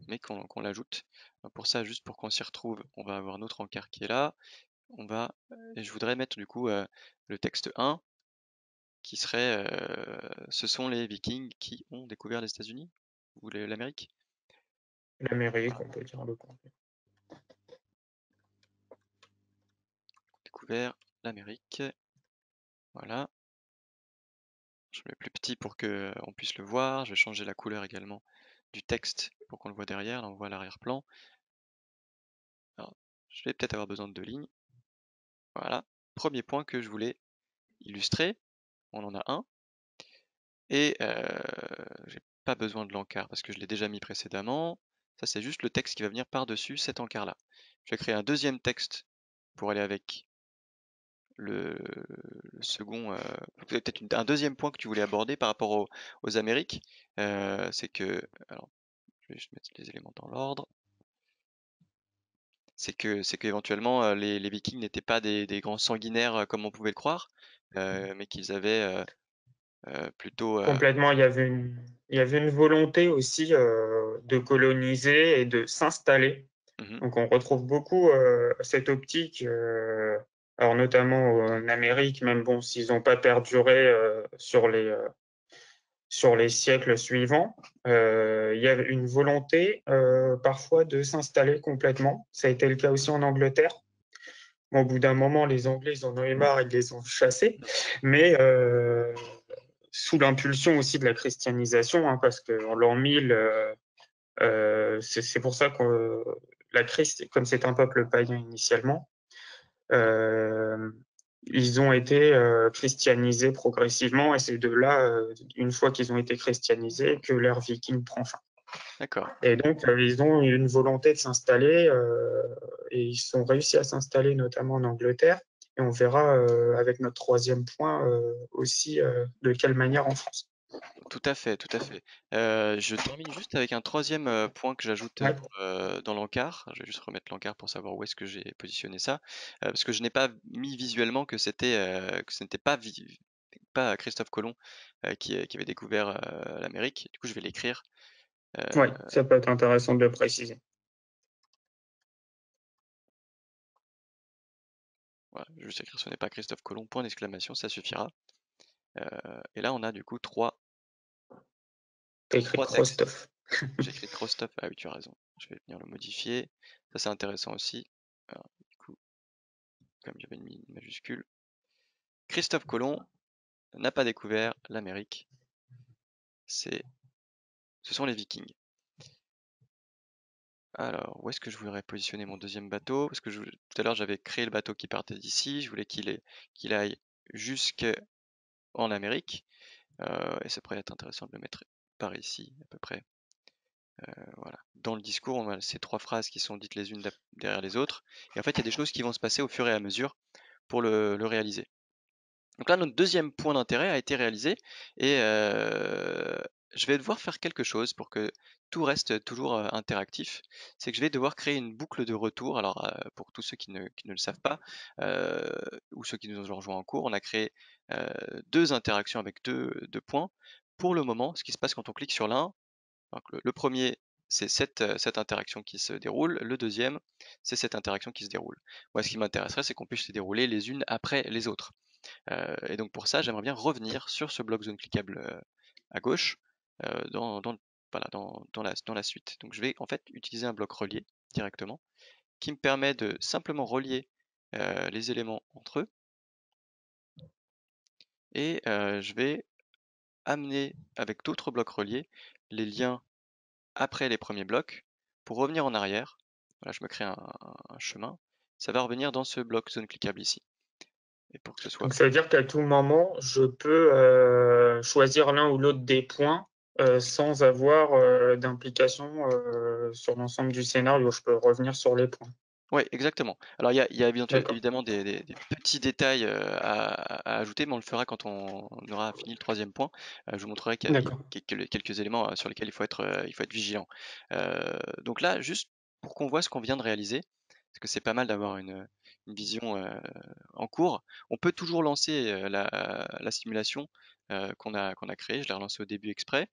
mais qu'on l'ajoute. Pour ça, juste pour qu'on s'y retrouve, on va avoir notre encart qui est là. Et je voudrais mettre du coup le texte 1 qui serait ce sont les Vikings qui ont découvert les États-Unis ou l'Amérique. L'Amérique, Voilà, on peut dire le complet. découvert l'Amérique. Voilà. Je le mets plus petit pour que on puisse le voir. Je vais changer la couleur également du texte pour qu'on le voit derrière. Là, on voit l'arrière-plan. Alors, je vais peut-être avoir besoin de 2 lignes. Voilà. Premier point que je voulais illustrer. On en a un. Et j'ai pas besoin de l'encart parce que je l'ai déjà mis précédemment. Ça, c'est juste le texte qui va venir par-dessus cet encart-là. Je vais créer un deuxième texte pour aller avec le second. Peut-être un deuxième point que tu voulais aborder par rapport aux Amériques. C'est que. Alors, je vais juste mettre les éléments dans l'ordre. C'est qu'éventuellement les Vikings n'étaient pas des grands sanguinaires comme on pouvait le croire, mais qu'ils avaient plutôt. Complètement, il y avait une volonté aussi de coloniser et de s'installer. Mhm, Donc on retrouve beaucoup cette optique, alors notamment en Amérique, même bon, s'ils n'ont pas perduré sur les siècles suivants, il y a une volonté parfois de s'installer complètement. Ça a été le cas aussi en Angleterre. Bon, au bout d'un moment, les Anglais, ils en ont eu marre, ils les ont chassés, mais sous l'impulsion aussi de la christianisation, hein, parce qu'en l'an 1000, c'est pour ça que la Christ, comme c'est un peuple païen initialement, euh, ils ont été christianisés progressivement et c'est de là, une fois qu'ils ont été christianisés, que l'ère viking prend fin. D'accord. Et donc, ils ont une volonté de s'installer et ils sont réussi à s'installer notamment en Angleterre. Et on verra avec notre troisième point aussi de quelle manière en France. Tout à fait, tout à fait. Je termine juste avec un troisième point que j'ajoute Ouais, dans l'encart. Je vais juste remettre l'encart pour savoir où est-ce que j'ai positionné ça, parce que je n'ai pas mis visuellement que ce n'était pas Christophe Colomb qui avait découvert l'Amérique. Du coup, je vais l'écrire. Euh, ouais, ça peut être intéressant de le préciser. voilà, je vais juste écrire ce n'est pas Christophe Colomb, point d'exclamation, ça suffira. Et là, on a du coup T'as écrit trois textes. Rostov. J'ai écrit Christophe. Ah oui, tu as raison. Je vais venir le modifier. Ça, c'est intéressant aussi. Alors, du coup, comme j'avais mis une majuscule. Christophe Colomb n'a pas découvert l'Amérique. Ce sont les Vikings. Alors, où est-ce que je voudrais positionner mon deuxième bateau? Parce que tout à l'heure, j'avais créé le bateau qui partait d'ici. Je voulais qu'il aille jusqu'en Amérique. Et ça pourrait être intéressant de le mettre par ici, à peu près. Voilà. Dans le discours, on a ces trois phrases qui sont dites les unes derrière les autres. Et en fait, il y a des choses qui vont se passer au fur et à mesure pour le réaliser. Donc là, notre deuxième point d'intérêt a été réalisé et je vais devoir faire quelque chose pour que tout reste toujours interactif. C'est que je vais devoir créer une boucle de retour. Alors, pour tous ceux qui ne le savent pas, euh, ou ceux qui nous ont rejoints en cours, on a créé euh, deux interactions avec deux points. Pour le moment, ce qui se passe quand on clique sur l'un, donc le premier, c'est cette interaction qui se déroule. Le deuxième, c'est cette interaction qui se déroule. Moi, ce qui m'intéresserait, c'est qu'on puisse les dérouler les unes après les autres. Et donc pour ça, j'aimerais bien revenir sur ce bloc zone cliquable à gauche voilà, dans la suite. Donc je vais en fait utiliser un bloc relié directement qui me permet de simplement relier les éléments entre eux et je vais amener avec d'autres blocs reliés les liens après les premiers blocs pour revenir en arrière. Voilà, je me crée un chemin. Ça va revenir dans ce bloc zone cliquable ici. Et pour que ce soit Donc, ça veut dire qu'à tout moment, je peux choisir l'un ou l'autre des points sans avoir d'implication sur l'ensemble du scénario. Je peux revenir sur les points. Oui, exactement. Alors il y a D'accord. évidemment des petits détails à ajouter, mais on le fera quand on aura fini le troisième point. Je vous montrerai qu'il y a D'accord. quelques éléments sur lesquels il faut être vigilant. Donc là, juste pour qu'on voit ce qu'on vient de réaliser, parce que c'est pas mal d'avoir une vision en cours, on peut toujours lancer la simulation qu'on a créée. Je l'ai relancée au début exprès.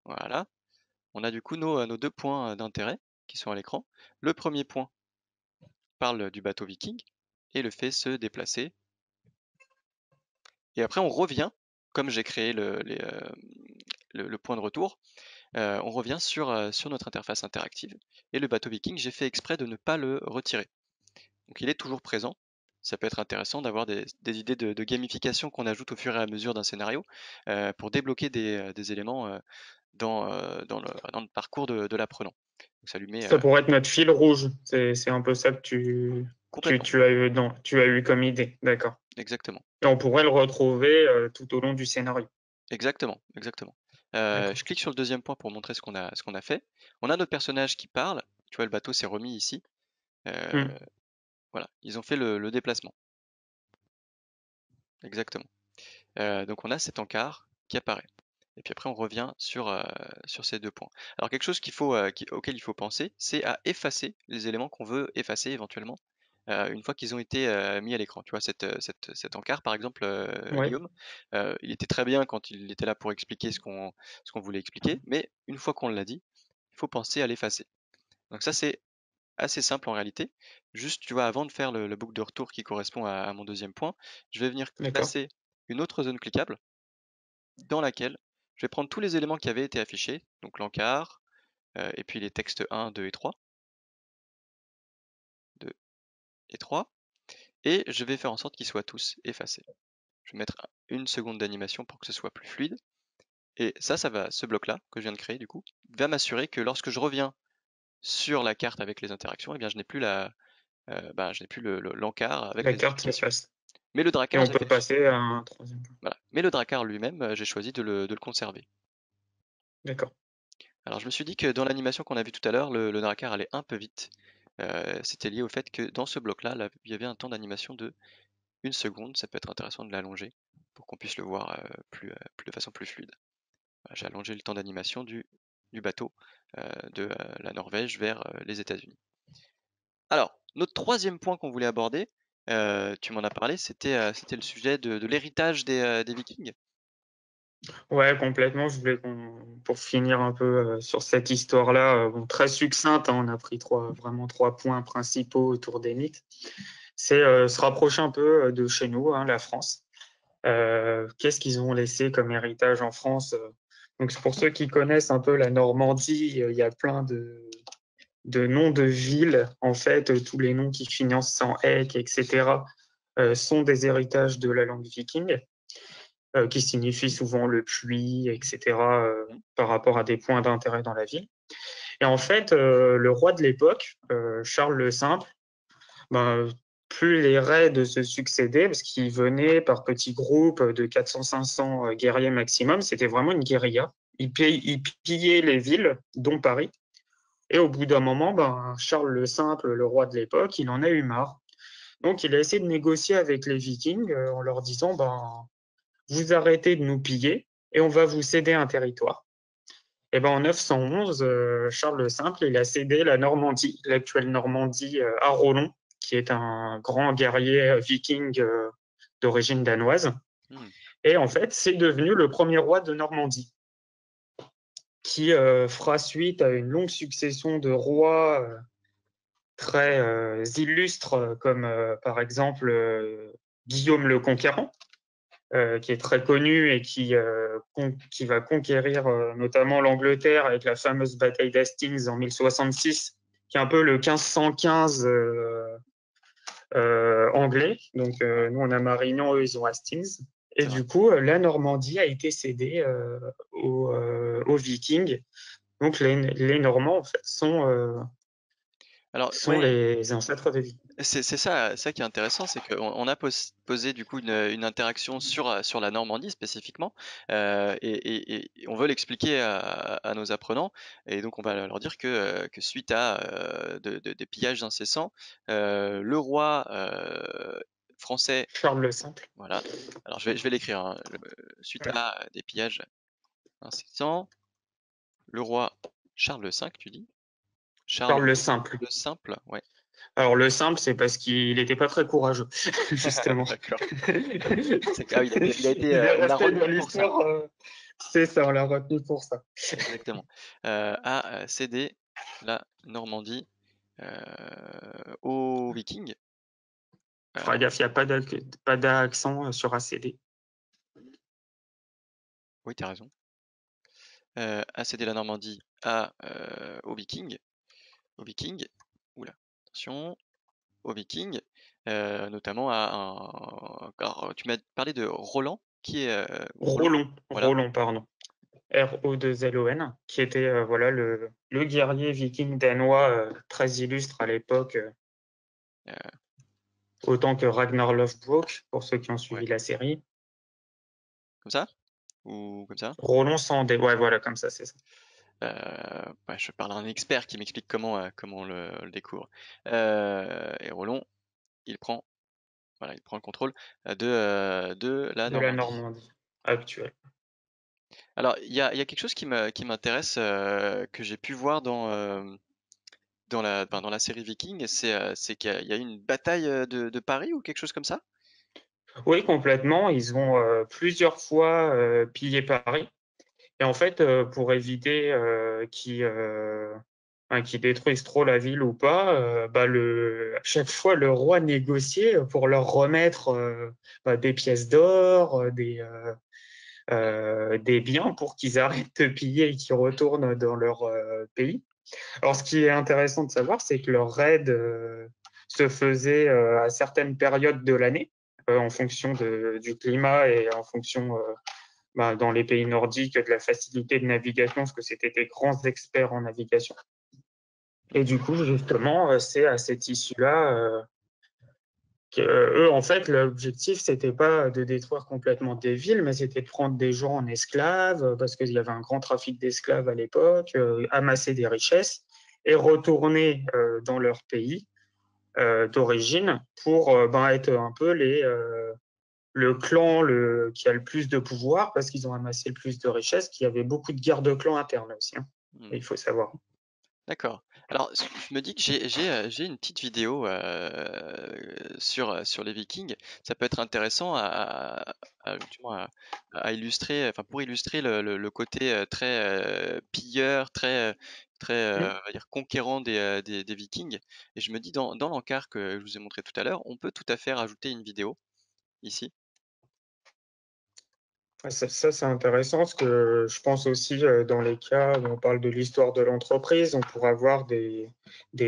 Voilà. On a du coup nos deux points d'intérêt qui sont à l'écran. Le premier point parle du bateau viking et le fait se déplacer. Et après, on revient, comme j'ai créé le point de retour, on revient sur notre interface interactive. Et le bateau viking, j'ai fait exprès de ne pas le retirer. Donc il est toujours présent. Ça peut être intéressant d'avoir des idées de gamification qu'on ajoute au fur et à mesure d'un scénario pour débloquer des éléments dans le parcours de l'apprenant. Donc ça lui met Ça pourrait être notre fil rouge. C'est un peu ça que complètement, tu as eu comme idée. D'accord. exactement. Et on pourrait le retrouver tout au long du scénario. Exactement, exactement. D'accord. Je clique sur le deuxième point pour montrer ce qu'on a fait. On a notre personnage qui parle. Tu vois, le bateau s'est remis ici. Euh, Hmm. voilà, ils ont fait le déplacement. Exactement. Donc on a cet encart qui apparaît. Et puis après, on revient sur ces deux points. Alors quelque chose auquel il faut penser, c'est à effacer les éléments qu'on veut effacer éventuellement une fois qu'ils ont été mis à l'écran. Tu vois, cet encart, par exemple, Ouais. Guillaume, il était très bien quand il était là pour expliquer ce qu'on voulait expliquer, mais une fois qu'on l'a dit, il faut penser à l'effacer. Donc ça, c'est assez simple en réalité. Juste, tu vois, avant de faire le boucle de retour qui correspond à mon deuxième point, je vais venir D'accord. placer une autre zone cliquable dans laquelle je vais prendre tous les éléments qui avaient été affichés, donc l'encart, et puis les textes 1, 2 et 3, 2 et 3, et je vais faire en sorte qu'ils soient tous effacés. Je vais mettre une seconde d'animation pour que ce soit plus fluide. Et ce bloc-là, que je viens de créer du coup, va m'assurer que lorsque je reviens sur la carte avec les interactions, eh bien, je n'ai plus l'encart avec La les carte indications. s'efface. Mais le Et drakkar, on peut passer à un troisième point. voilà. Mais le drakkar lui-même, j'ai choisi de le conserver. D'accord. Alors je me suis dit que dans l'animation qu'on a vue tout à l'heure, le drakkar allait un peu vite. C'était lié au fait que dans ce bloc-là, il y avait un temps d'animation de 1 seconde. Ça peut être intéressant de l'allonger pour qu'on puisse le voir de façon plus fluide. Voilà, j'ai allongé le temps d'animation du bateau de la Norvège vers les États-Unis. Alors, notre troisième point qu'on voulait aborder, tu m'en as parlé, c'était le sujet de l'héritage des Vikings. Ouais, complètement. Je voulais pour finir un peu sur cette histoire-là, bon, très succincte, hein, on a pris vraiment trois points principaux autour des mythes. C'est se rapprocher un peu de chez nous, hein, la France. Qu'est-ce qu'ils ont laissé comme héritage en France? Donc, c'est pour ceux qui connaissent un peu la Normandie, il y a plein de noms de villes. En fait, tous les noms qui finissent en ek, etc., sont des héritages de la langue viking, qui signifie souvent le puits, etc., par rapport à des points d'intérêt dans la ville. Et en fait, le roi de l'époque, Charles le Simple, ben, plus les raids se succédaient, parce qu'ils venaient par petits groupes de 400-500 guerriers maximum, c'était vraiment une guérilla. Ils pillaient les villes, dont Paris. Et au bout d'un moment, ben, Charles le Simple, le roi de l'époque, il en a eu marre. Donc, il a essayé de négocier avec les Vikings en leur disant, ben, vous arrêtez de nous piller et on va vous céder un territoire. Et ben, en 911, Charles le Simple, il a cédé la Normandie, l'actuelle Normandie, à Rollon, qui est un grand guerrier viking d'origine danoise. Hmm. Et en fait, c'est devenu le premier roi de Normandie, qui fera suite à une longue succession de rois très illustres, comme par exemple Guillaume le Conquérant, qui est très connu et qui va conquérir notamment l'Angleterre avec la fameuse bataille d'Hastings en 1066, qui est un peu le 1515 anglais. Donc, nous, on a Marignan, eux, ils ont Hastings. Et C'est vrai. du coup, la Normandie a été cédée aux Vikings. Donc, les Normands, en fait, Alors, sont ouais, les ancêtres des Vikings. c'est ça qui est intéressant, c'est qu'on a posé du coup une interaction sur la Normandie spécifiquement, et on veut l'expliquer à nos apprenants, et donc on va leur dire que suite à des pillages incessants, le roi français, Charles le Simple. voilà, alors je vais l'écrire, hein, suite Ouais. à des pillages incessants, le roi Charles V, tu dis? Charles Charles le Simple. le Simple, ouais. Alors, le simple, c'est parce qu'il n'était pas très courageux, justement. D'accord. Ah, on l'a Il est resté dans retenu pour ça. l'histoire. C'est ça, on l'a retenu pour ça. Exactement. A cédé la Normandie aux Vikings. Fais Alors, gaffe, il n'y a pas d'accent sur ACD. oui, tu as raison. A cédé la Normandie aux Vikings. Aux Vikings. Oula, attention. Aux Vikings. Notamment à un. Alors, tu m'as parlé de Roland, qui est. Ou Roland. Voilà. Roland, pardon. R-O-2-L-O-N, qui était voilà, le guerrier viking danois très illustre à l'époque, Euh, autant que Ragnar Lothbrok, pour ceux qui ont ouais. suivi la série. Comme ça? Ou comme ça? Roland sans des. Ouais, voilà, comme ça, c'est ça. Ouais, je parle à un expert qui m'explique comment on le découvre. Et Roland, il prend, voilà, il prend le contrôle de la De la Normandie. Normandie actuelle. Alors, il y a quelque chose qui m'intéresse, que j'ai pu voir dans la série Viking, c'est qu'il y a eu une bataille de Paris ou quelque chose comme ça? Oui, complètement. Ils ont plusieurs fois pillé Paris. Et en fait, pour éviter qu'ils détruisent trop la ville ou pas, bah à chaque fois, le roi négociait pour leur remettre des pièces d'or, des biens pour qu'ils arrêtent de piller et qu'ils retournent dans leur pays. Alors, ce qui est intéressant de savoir, c'est que leur raid se faisait à certaines périodes de l'année, en fonction du climat et en fonction dans les pays nordiques de la facilité de navigation, parce que c'était des grands experts en navigation. Et du coup, justement, c'est à cette issue-là Eux, en fait, l'objectif, c'était pas de détruire complètement des villes, mais c'était de prendre des gens en esclaves, parce qu'il y avait un grand trafic d'esclaves à l'époque, amasser des richesses et retourner dans leur pays d'origine pour ben, être un peu le clan qui a le plus de pouvoir, parce qu'ils ont amassé le plus de richesses, qu'il y avait beaucoup de guerres de clans internes aussi, hein, Hmm. il faut savoir. D'accord. Alors, je me dis que j'ai une petite vidéo sur les Vikings. Ça peut être intéressant du moins à illustrer, enfin pour illustrer le côté très pilleur, très Mm. on va dire conquérant des Vikings. Et je me dis dans l'encart que je vous ai montré tout à l'heure, on peut tout à fait rajouter une vidéo ici. Ouais, ça, c'est intéressant parce que je pense aussi dans les cas où on parle de l'histoire de l'entreprise, on pourra avoir des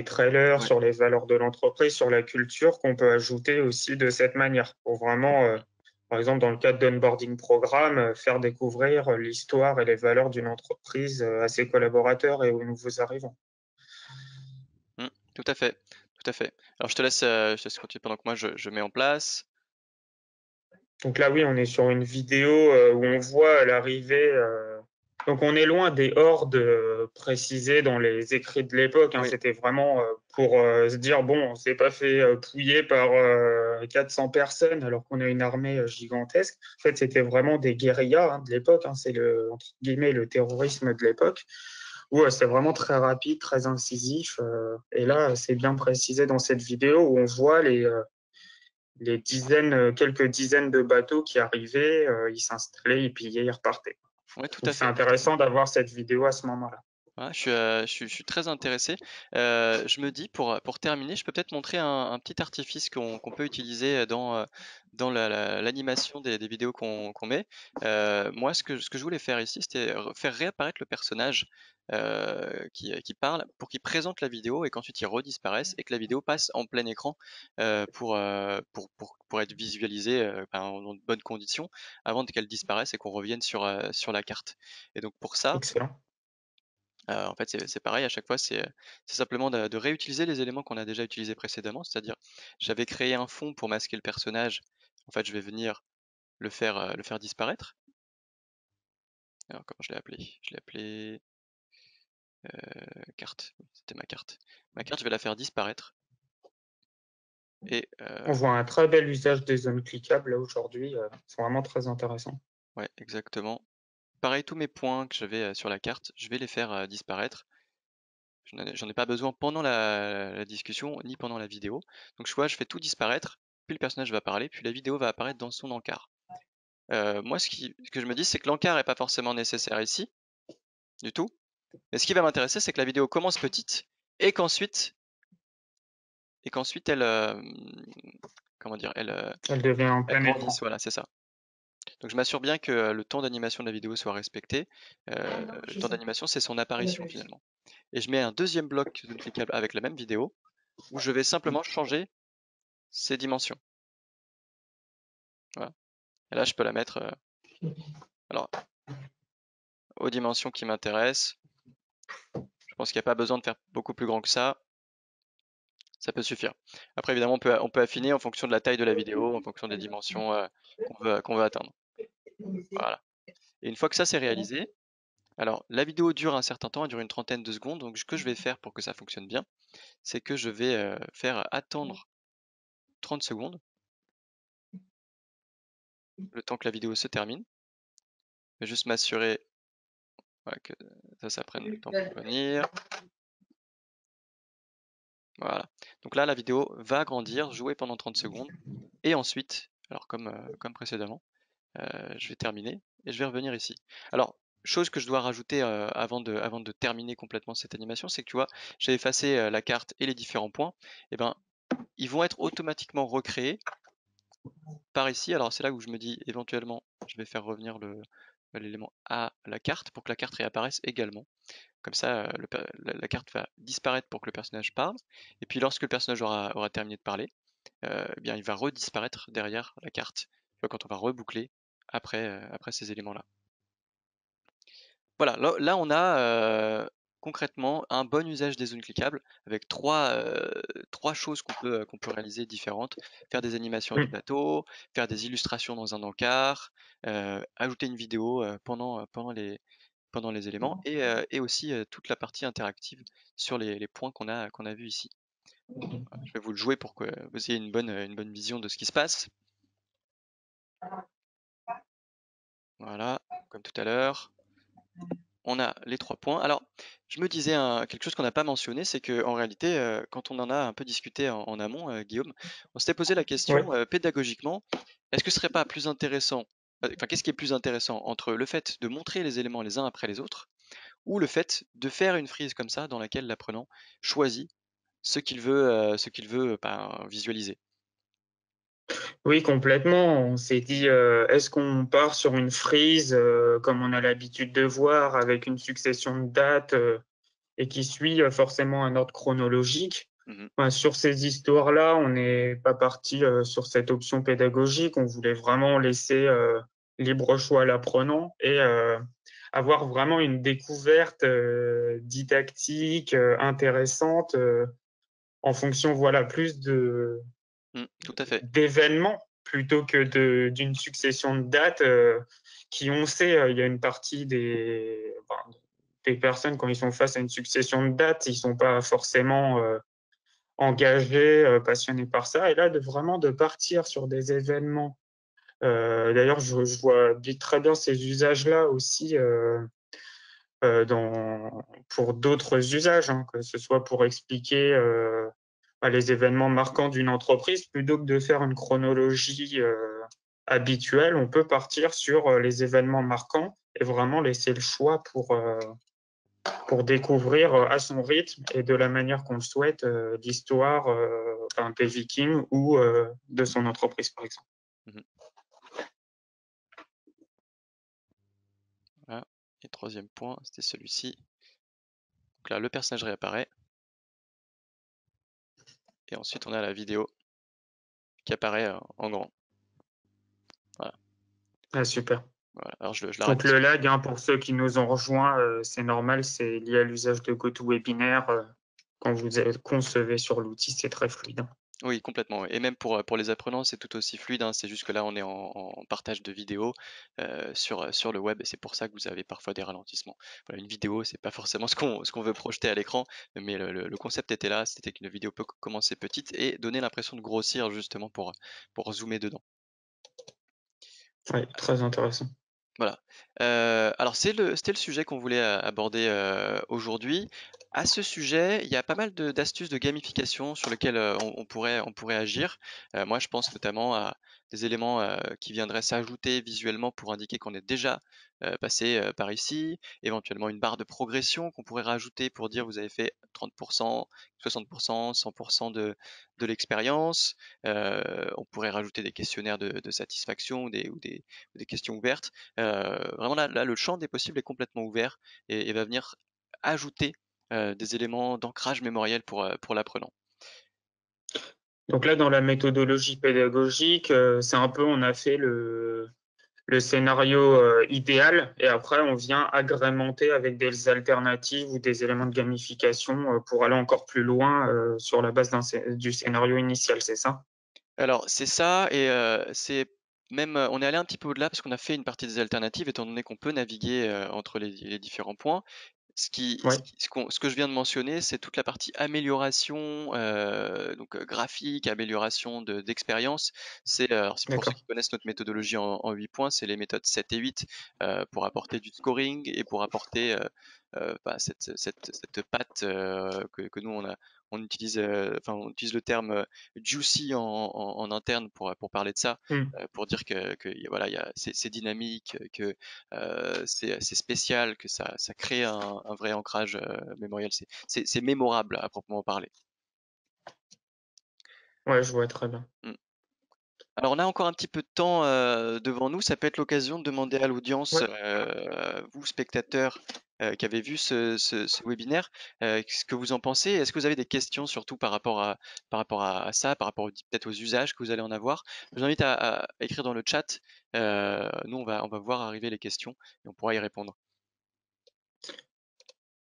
trailers Ouais. sur les valeurs de l'entreprise, sur la culture qu'on peut ajouter aussi de cette manière pour vraiment, par exemple, dans le cadre d'onboarding programme, faire découvrir l'histoire et les valeurs d'une entreprise à ses collaborateurs et aux nouveaux arrivants. Mm, tout à fait, tout à fait. Alors je te laisse continuer pendant que moi je mets en place. Donc là, oui, on est sur une vidéo où on voit l'arrivée. Donc on est loin des hordes précisées dans les écrits de l'époque, hein. Oui. C'était vraiment pour se dire, bon, on s'est pas fait pouiller par 400 personnes alors qu'on a une armée gigantesque. En fait, c'était vraiment des guérillas hein, de l'époque, hein. C'est entre guillemets, le terrorisme de l'époque, où c'est vraiment très rapide, très incisif. Et Mm. là, c'est bien précisé dans cette vidéo où on voit les dizaines, quelques dizaines de bateaux qui arrivaient, ils s'installaient, ils pillaient, ils repartaient. Ouais, tout Donc à c'est fait. intéressant d'avoir cette vidéo à ce moment-là. Ouais, je suis très intéressé. Je me dis, pour terminer, je peux peut-être montrer un petit artifice qu'on peut utiliser dans l'animation des vidéos qu'on met. Moi, ce que je voulais faire ici, c'était faire réapparaître le personnage qui parle pour qu'il présente la vidéo et qu'ensuite il redisparaisse et que la vidéo passe en plein écran pour être visualisée dans de bonnes conditions avant qu'elle disparaisse et qu'on revienne sur la carte. Et donc pour ça, Excellent. en fait, c'est pareil à chaque fois, c'est simplement de réutiliser les éléments qu'on a déjà utilisés précédemment, c'est-à-dire j'avais créé un fond pour masquer le personnage. En fait, je vais venir le faire disparaître. Alors comment je l'ai appelé? Je l'ai appelé carte. C'était ma carte. Ma carte, je vais la faire disparaître. Et On voit un très bel usage des zones cliquables là aujourd'hui. C'est vraiment très intéressant. ouais, exactement. Pareil, tous mes points que j'avais sur la carte, je vais les faire disparaître. J'en ai pas besoin pendant la discussion ni pendant la vidéo. Donc je vois, je fais tout disparaître, puis le personnage va parler, puis la vidéo va apparaître dans son encart. Moi, ce que je me dis, c'est que l'encart est pas forcément nécessaire ici, du tout. Mais ce qui va m'intéresser, c'est que la vidéo commence petite et qu'ensuite elle, comment dire, Elle devient en elle plein grandisse. écran. Voilà, c'est ça. Donc je m'assure bien que le temps d'animation de la vidéo soit respecté. Le temps d'animation, c'est son apparition finalement. Et je mets un deuxième bloc de cliquable avec la même vidéo où je vais simplement changer ses dimensions. Voilà. Et là, je peux la mettre alors, aux dimensions qui m'intéressent. Je pense qu'il n'y a pas besoin de faire beaucoup plus grand que ça peut suffire. Après, évidemment, on peut affiner en fonction de la taille de la vidéo, en fonction des dimensions qu'on veut atteindre. Voilà. Et une fois que ça c'est réalisé, alors la vidéo dure un certain temps, elle dure une trentaine de secondes, donc ce que je vais faire pour que ça fonctionne bien, c'est que je vais faire attendre 30 secondes, le temps que la vidéo se termine. Je vais juste m'assurer voilà, que ça prenne le temps pour venir. Voilà. Donc là, la vidéo va grandir, jouer pendant 30 secondes, et ensuite, alors comme précédemment, je vais terminer et je vais revenir ici. Alors, chose que je dois rajouter avant de terminer complètement cette animation, c'est que tu vois, j'ai effacé la carte et les différents points. Et ben, ils vont être automatiquement recréés par ici. Alors, c'est là où je me dis éventuellement, je vais faire revenir l'élément à la carte pour que la carte réapparaisse également. Comme ça, la carte va disparaître pour que le personnage parle. Et puis, lorsque le personnage aura terminé de parler, eh bien, il va redisparaître derrière la carte. Tu vois, quand on va reboucler après ces éléments-là. Voilà, là on a concrètement un bon usage des zones cliquables avec trois choses qu'on peut réaliser différentes. Faire des animations Mm. avec plateau, faire des illustrations dans un encart, ajouter une vidéo pendant les éléments et aussi toute la partie interactive sur les points qu'on a vus ici. Je vais vous le jouer pour que vous ayez une bonne vision de ce qui se passe. Voilà, comme tout à l'heure. On a les 3 points. Alors, je me disais quelque chose qu'on n'a pas mentionné, c'est qu'en réalité, quand on en a un peu discuté en amont, Guillaume, on s'était posé la Ouais. question, pédagogiquement, est-ce que ce serait pas plus intéressant, enfin, qu'est-ce qui est plus intéressant entre le fait de montrer les éléments les uns après les autres, ou le fait de faire une frise comme ça dans laquelle l'apprenant choisit ce qu'il veut ben, visualiser? Oui, complètement. On s'est dit, est-ce qu'on part sur une frise comme on a l'habitude de voir avec une succession de dates et qui suit forcément un ordre chronologique? Mmh. Enfin, sur ces histoires-là, on n'est pas parti sur cette option pédagogique. On voulait vraiment laisser libre choix à l'apprenant et avoir vraiment une découverte didactique intéressante en fonction, voilà, plus Tout à fait. d'événements plutôt que d'une succession de dates qui, on sait, il y a une partie des personnes, quand ils sont face à une succession de dates, ils ne sont pas forcément engagés, passionnés par ça. Et là, vraiment de partir sur des événements. D'ailleurs, je vois très bien ces usages-là aussi pour d'autres usages, hein, que ce soit pour expliquer les événements marquants d'une entreprise, plutôt que de faire une chronologie habituelle, on peut partir sur les événements marquants et vraiment laisser le choix pour découvrir à son rythme et de la manière qu'on le souhaite l'histoire des Vikings ou de son entreprise, par exemple. Mmh. Voilà, et 3e point, c'était celui-ci. Donc là, le personnage réapparaît et ensuite on a la vidéo qui apparaît, en grand. Voilà, Ah, super. voilà. Alors je l'arrête Donc parce le que lag, hein, pour ceux qui nous ont rejoints, c'est normal, c'est lié à l'usage de GoToWebinar. Quand vous concevez sur l'outil, c'est très fluide, hein. oui, complètement, ouais. Et même pour les apprenants, c'est tout aussi fluide, hein. C'est juste que là, on est en partage de vidéo sur le web et c'est pour ça que vous avez parfois des ralentissements. Voilà, une vidéo, c'est pas forcément ce qu'on veut projeter à l'écran, mais le concept était là, c'était qu'une vidéo peut commencer petite et donner l'impression de grossir justement pour zoomer dedans. Ouais, très intéressant. Voilà. Alors c'était le sujet qu'on voulait aborder aujourd'hui. À ce sujet, il y a pas mal d'astuces de gamification sur lesquelles on pourrait agir. Moi, je pense notamment à des éléments qui viendraient s'ajouter visuellement pour indiquer qu'on est déjà passé par ici. Éventuellement une barre de progression qu'on pourrait rajouter pour dire vous avez fait 30%, 60%, 100% de l'expérience. On pourrait rajouter des questionnaires de satisfaction ou des questions ouvertes. Vraiment là, le champ des possibles est complètement ouvert et va venir ajouter des éléments d'ancrage mémoriel pour l'apprenant. Donc là, dans la méthodologie pédagogique, c'est un peu, on a fait le scénario idéal et après, on vient agrémenter avec des alternatives ou des éléments de gamification pour aller encore plus loin sur la base du scénario initial, c'est ça? Alors c'est ça et c'est même, on est allé un petit peu au-delà parce qu'on a fait une partie des alternatives étant donné qu'on peut naviguer entre les différents points. Ce qui Oui, ce qui ce qu'on ce que je viens de mentionner, c'est toute la partie amélioration, donc graphique, amélioration d'expérience. Alors c'est pour ceux d'accord. qui connaissent notre méthodologie en 8 points, c'est les méthodes 7 et 8, pour apporter du scoring et pour apporter, bah, cette patte, que nous on utilise le terme, juicy en interne pour parler de ça, Hmm. pour dire que voilà, c'est dynamique, que c'est spécial, que ça crée un vrai ancrage mémoriel. C'est mémorable à proprement parler. Ouais, je vois très bien. Mm. Alors on a encore un petit peu de temps devant nous. Ça peut être l'occasion de demander à l'audience, Ouais. vous spectateurs qui avez vu ce webinaire, ce que vous en pensez. Est-ce que vous avez des questions surtout par rapport à ça, par rapport peut-être aux usages que vous allez en avoir? Je vous invite à écrire dans le chat. Nous on va voir arriver les questions et on pourra y répondre.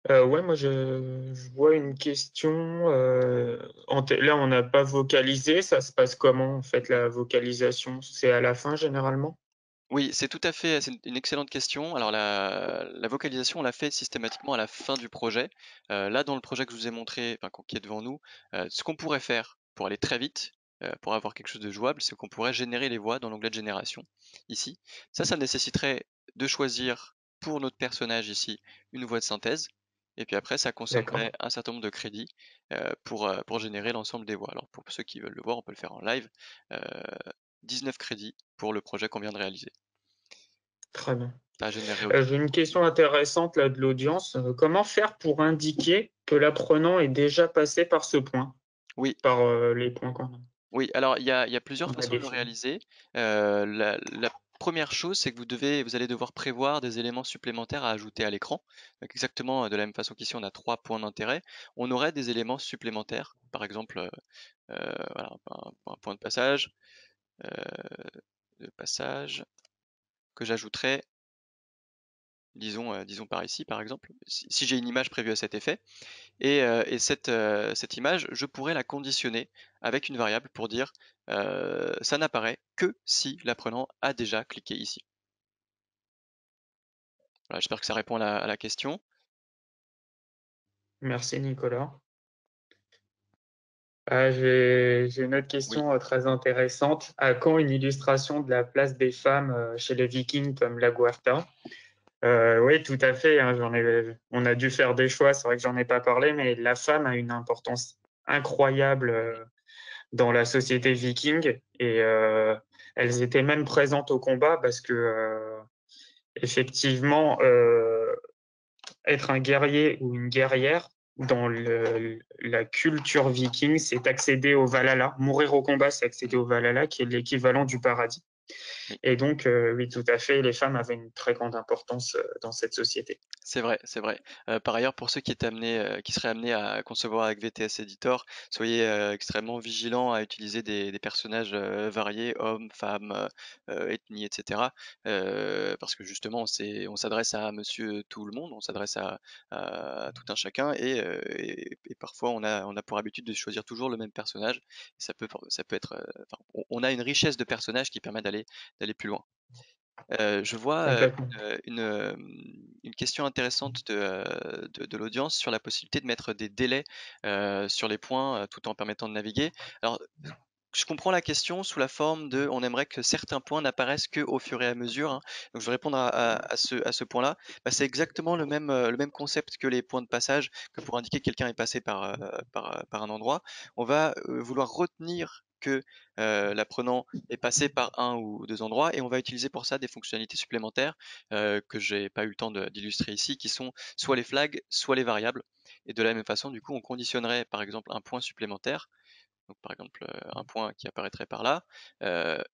Ouais, moi je vois une question. Là, on n'a pas vocalisé. Ça se passe comment en fait la vocalisation? C'est à la fin généralement? Oui, c'est tout à fait, c'est une excellente question. Alors la vocalisation, on l'a fait systématiquement à la fin du projet. Là, dans le projet que je vous ai montré, enfin, qui est devant nous, ce qu'on pourrait faire pour aller très vite, pour avoir quelque chose de jouable, c'est qu'on pourrait générer les voix dans l'onglet de génération, ici. Ça nécessiterait de choisir pour notre personnage ici une voix de synthèse. Et puis après, ça D'accord. consommerait un certain nombre de crédits pour générer l'ensemble des voix. Alors pour ceux qui veulent le voir, on peut le faire en live. Euh, 19 crédits pour le projet qu'on vient de réaliser. Très bien. À générer. J'ai une question intéressante là de l'audience. Comment faire pour indiquer que l'apprenant est déjà passé par ce point, Oui, par les points oui. Alors il y a plusieurs qu'on a façons de le définis? réaliser. La première chose, c'est que vous allez devoir prévoir des éléments supplémentaires à ajouter à l'écran. Donc exactement de la même façon qu'ici, on a trois points d'intérêt. On aurait des éléments supplémentaires. Par exemple, voilà, un point euh, de passage que j'ajouterais, disons par ici, par exemple, si j'ai une image prévue à cet effet. Et cette image, je pourrais la conditionner avec une variable pour dire ça n'apparaît que si l'apprenant a déjà cliqué ici. Voilà, j'espère que ça répond à la question. Merci Nicolas. J'ai une autre Oui, question très intéressante. À quand une illustration de la place des femmes chez les Vikings comme la Guerta? Oui, tout à fait, hein, on a dû faire des choix. C'est vrai que j'en ai pas parlé, mais la femme a une importance incroyable dans la société viking et elles étaient même présentes au combat parce que effectivement, être un guerrier ou une guerrière dans la culture viking, c'est accéder au Valhalla. Mourir au combat, c'est accéder au Valhalla, qui est l'équivalent du paradis. oui. Et donc, oui, tout à fait, les femmes avaient une très grande importance dans cette société. C'est vrai, c'est vrai. Par ailleurs, pour ceux qui seraient amenés à concevoir avec VTS Editor, soyez extrêmement vigilants à utiliser des personnages variés, hommes, femmes, ethnies, etc. Parce que justement, on s'adresse à monsieur tout le monde, on s'adresse à tout un chacun, et parfois on a pour habitude de choisir toujours le même personnage. Ça peut être, enfin, on a une richesse de personnages qui permet d'aller plus loin. Je vois Complètement. une question intéressante de l'audience sur la possibilité de mettre des délais sur les points tout en permettant de naviguer. Alors, je comprends la question sous la forme de on aimerait que certains points n'apparaissent qu'au fur et à mesure, hein. Donc, je vais répondre à ce point-là. Bah, c'est exactement le même concept que les points de passage, que pour indiquer que quelqu'un est passé par un endroit. On va vouloir retenir que l'apprenant est passé par un ou deux endroits et on va utiliser pour ça des fonctionnalités supplémentaires que j'ai pas eu le temps d'illustrer ici, qui sont soit les flags, soit les variables. Et de la même façon, du coup, on conditionnerait par exemple un point supplémentaire, donc par exemple un point qui apparaîtrait par là,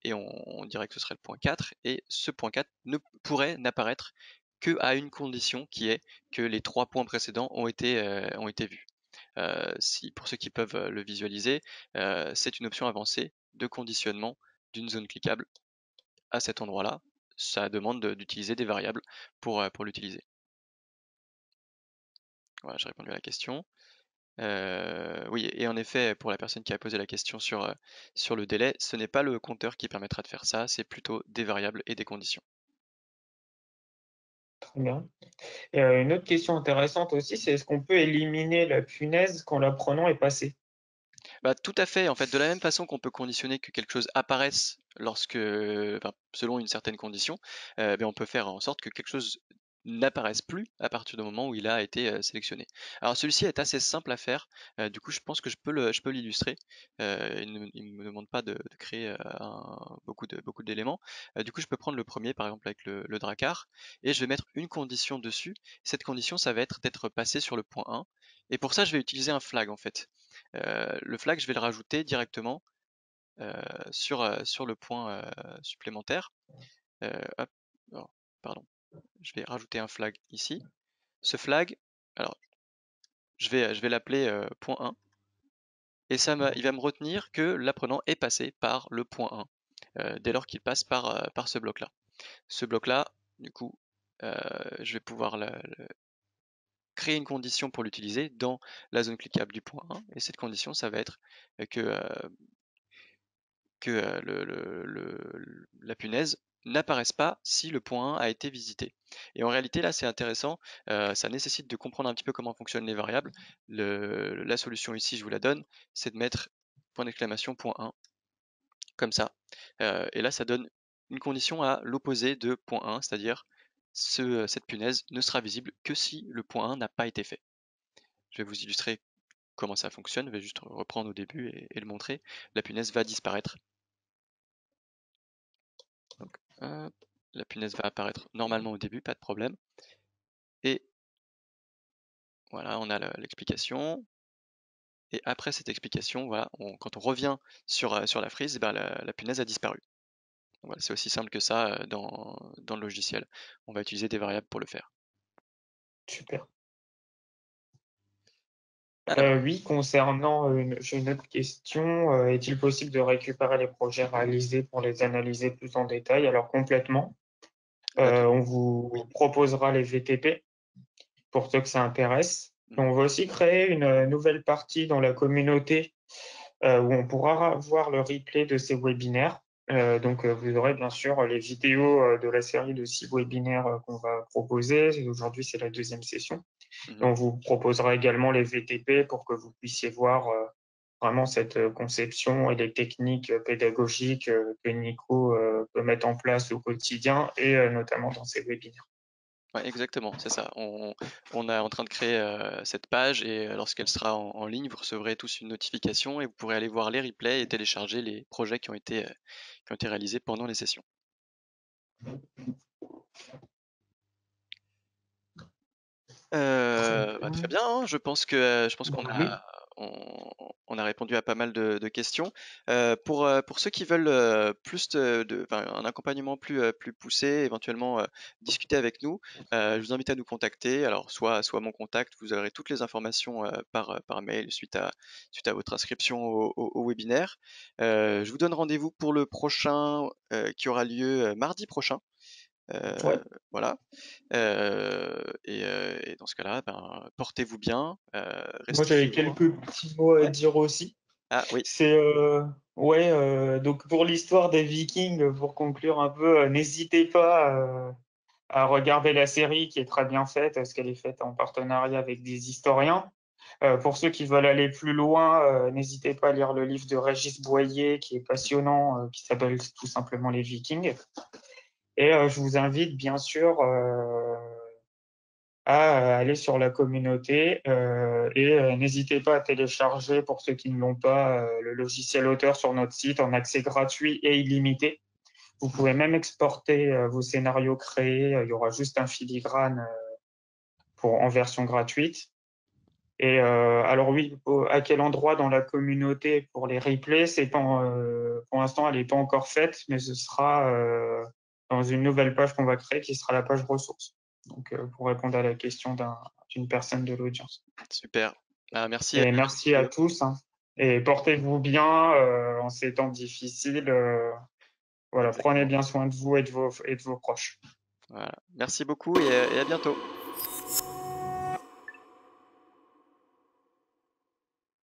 et on dirait que ce serait le point 4, et ce point 4 ne pourrait n'apparaître que à une condition qui est que les trois points précédents ont été vus. Pour ceux qui peuvent le visualiser, c'est une option avancée de conditionnement d'une zone cliquable à cet endroit-là. Ça demande d'utiliser des variables pour l'utiliser. Voilà, j'ai répondu à la question. Oui, et en effet, pour la personne qui a posé la question sur le délai, ce n'est pas le compteur qui permettra de faire ça, c'est plutôt des variables et des conditions. Très bien. Et, une autre question intéressante aussi, c'est est-ce qu'on peut éliminer la punaise quand l'apprenant est passé? Bah, tout à fait, en fait, de la même façon qu'on peut conditionner que quelque chose apparaisse enfin, selon une certaine condition, on peut faire en sorte que quelque chose n'apparaisse plus à partir du moment où il a été sélectionné. Alors celui-ci est assez simple à faire, du coup je pense que je peux l'illustrer. Il ne me demande pas de créer beaucoup d'éléments. Du coup je peux prendre le premier par exemple avec le Drakkar et je vais mettre une condition dessus. Cette condition ça va être d'être passé sur le point 1 et pour ça je vais utiliser un flag en fait. Le flag, je vais le rajouter directement euh, sur le point supplémentaire. Hop, oh, pardon, je vais rajouter un flag ici. Ce flag, alors je vais l'appeler point 1 et il va me retenir que l'apprenant est passé par le point 1 dès lors qu'il passe par ce bloc-là. Ce bloc-là, du coup, je vais pouvoir créer une condition pour l'utiliser dans la zone cliquable du point 1. Et cette condition, ça va être que la punaise n'apparaisse pas si le point 1 a été visité. Et en réalité, là, c'est intéressant, ça nécessite de comprendre un petit peu comment fonctionnent les variables. La solution ici, je vous la donne, c'est de mettre point d'exclamation point 1, comme ça. Et là, ça donne une condition à l'opposé de point 1, c'est-à-dire cette punaise ne sera visible que si le point 1 n'a pas été fait. Je vais vous illustrer comment ça fonctionne, je vais juste reprendre au début et le montrer. La punaise va disparaître. Donc, hop, la punaise va apparaître normalement au début, pas de problème. Et voilà, on a l'explication. Et après cette explication, voilà, quand on revient sur la frise, eh ben, la punaise a disparu. Voilà, c'est aussi simple que ça dans le logiciel. On va utiliser des variables pour le faire. Super. Alors, Oui, concernant, j'ai une autre question. Est-il possible de récupérer les projets réalisés pour les analyser plus en détail? Alors complètement. bah, On vous oui. proposera les VTP pour ceux que ça intéresse. Et Mhm, on va aussi créer une nouvelle partie dans la communauté où on pourra voir le replay de ces webinaires. Donc, vous aurez bien sûr les vidéos de la série de 6 webinaires qu'on va proposer. Aujourd'hui, c'est la deuxième session. Et mhm. on vous proposera également les VTP pour que vous puissiez voir vraiment cette conception et les techniques pédagogiques que Nico peut mettre en place au quotidien et notamment dans ses webinaires. Ouais, exactement, c'est ça. On est en train de créer cette page et lorsqu'elle sera en ligne, vous recevrez tous une notification et vous pourrez aller voir les replays et télécharger les projets qui ont été réalisés pendant les sessions. Bah, très bien, hein. Je pense qu'on Oui. on a répondu à pas mal de questions. Pour ceux qui veulent plus enfin, un accompagnement plus poussé, éventuellement discuter avec nous, je vous invite à nous contacter. Alors, soit mon contact, vous aurez toutes les informations par mail suite à votre inscription au webinaire. Je vous donne rendez-vous pour le prochain qui aura lieu mardi prochain. Ouais. Voilà. Et dans ce cas-là, ben, portez-vous bien, Moi, restez j'avais libres. quelques petits mots à Ouais. dire aussi. Ah oui. C'est ouais, donc pour l'histoire des Vikings, pour conclure un peu, n'hésitez pas à regarder la série qui est très bien faite, parce qu'elle est faite en partenariat avec des historiens. Pour ceux qui veulent aller plus loin, n'hésitez pas à lire le livre de Régis Boyer qui est passionnant, qui s'appelle tout simplement Les Vikings. Et je vous invite bien sûr à aller sur la communauté et n'hésitez pas à télécharger, pour ceux qui ne l'ont pas, le logiciel auteur sur notre site en accès gratuit et illimité. Vous pouvez même exporter vos scénarios créés. Il y aura juste un filigrane en version gratuite. Et alors oui, à quel endroit dans la communauté pour les replays, c'est pas, pour l'instant, elle n'est pas encore faite, mais ce sera dans une nouvelle page qu'on va créer qui sera la page ressources. Donc, pour répondre à la question d'une personne de l'audience. Super. Ah, merci, Et merci merci à Guillaume. tous, hein. Et portez-vous bien en ces temps difficiles. Voilà, prenez Exactement. bien soin de vous et de vos proches. Voilà. Merci beaucoup et à bientôt.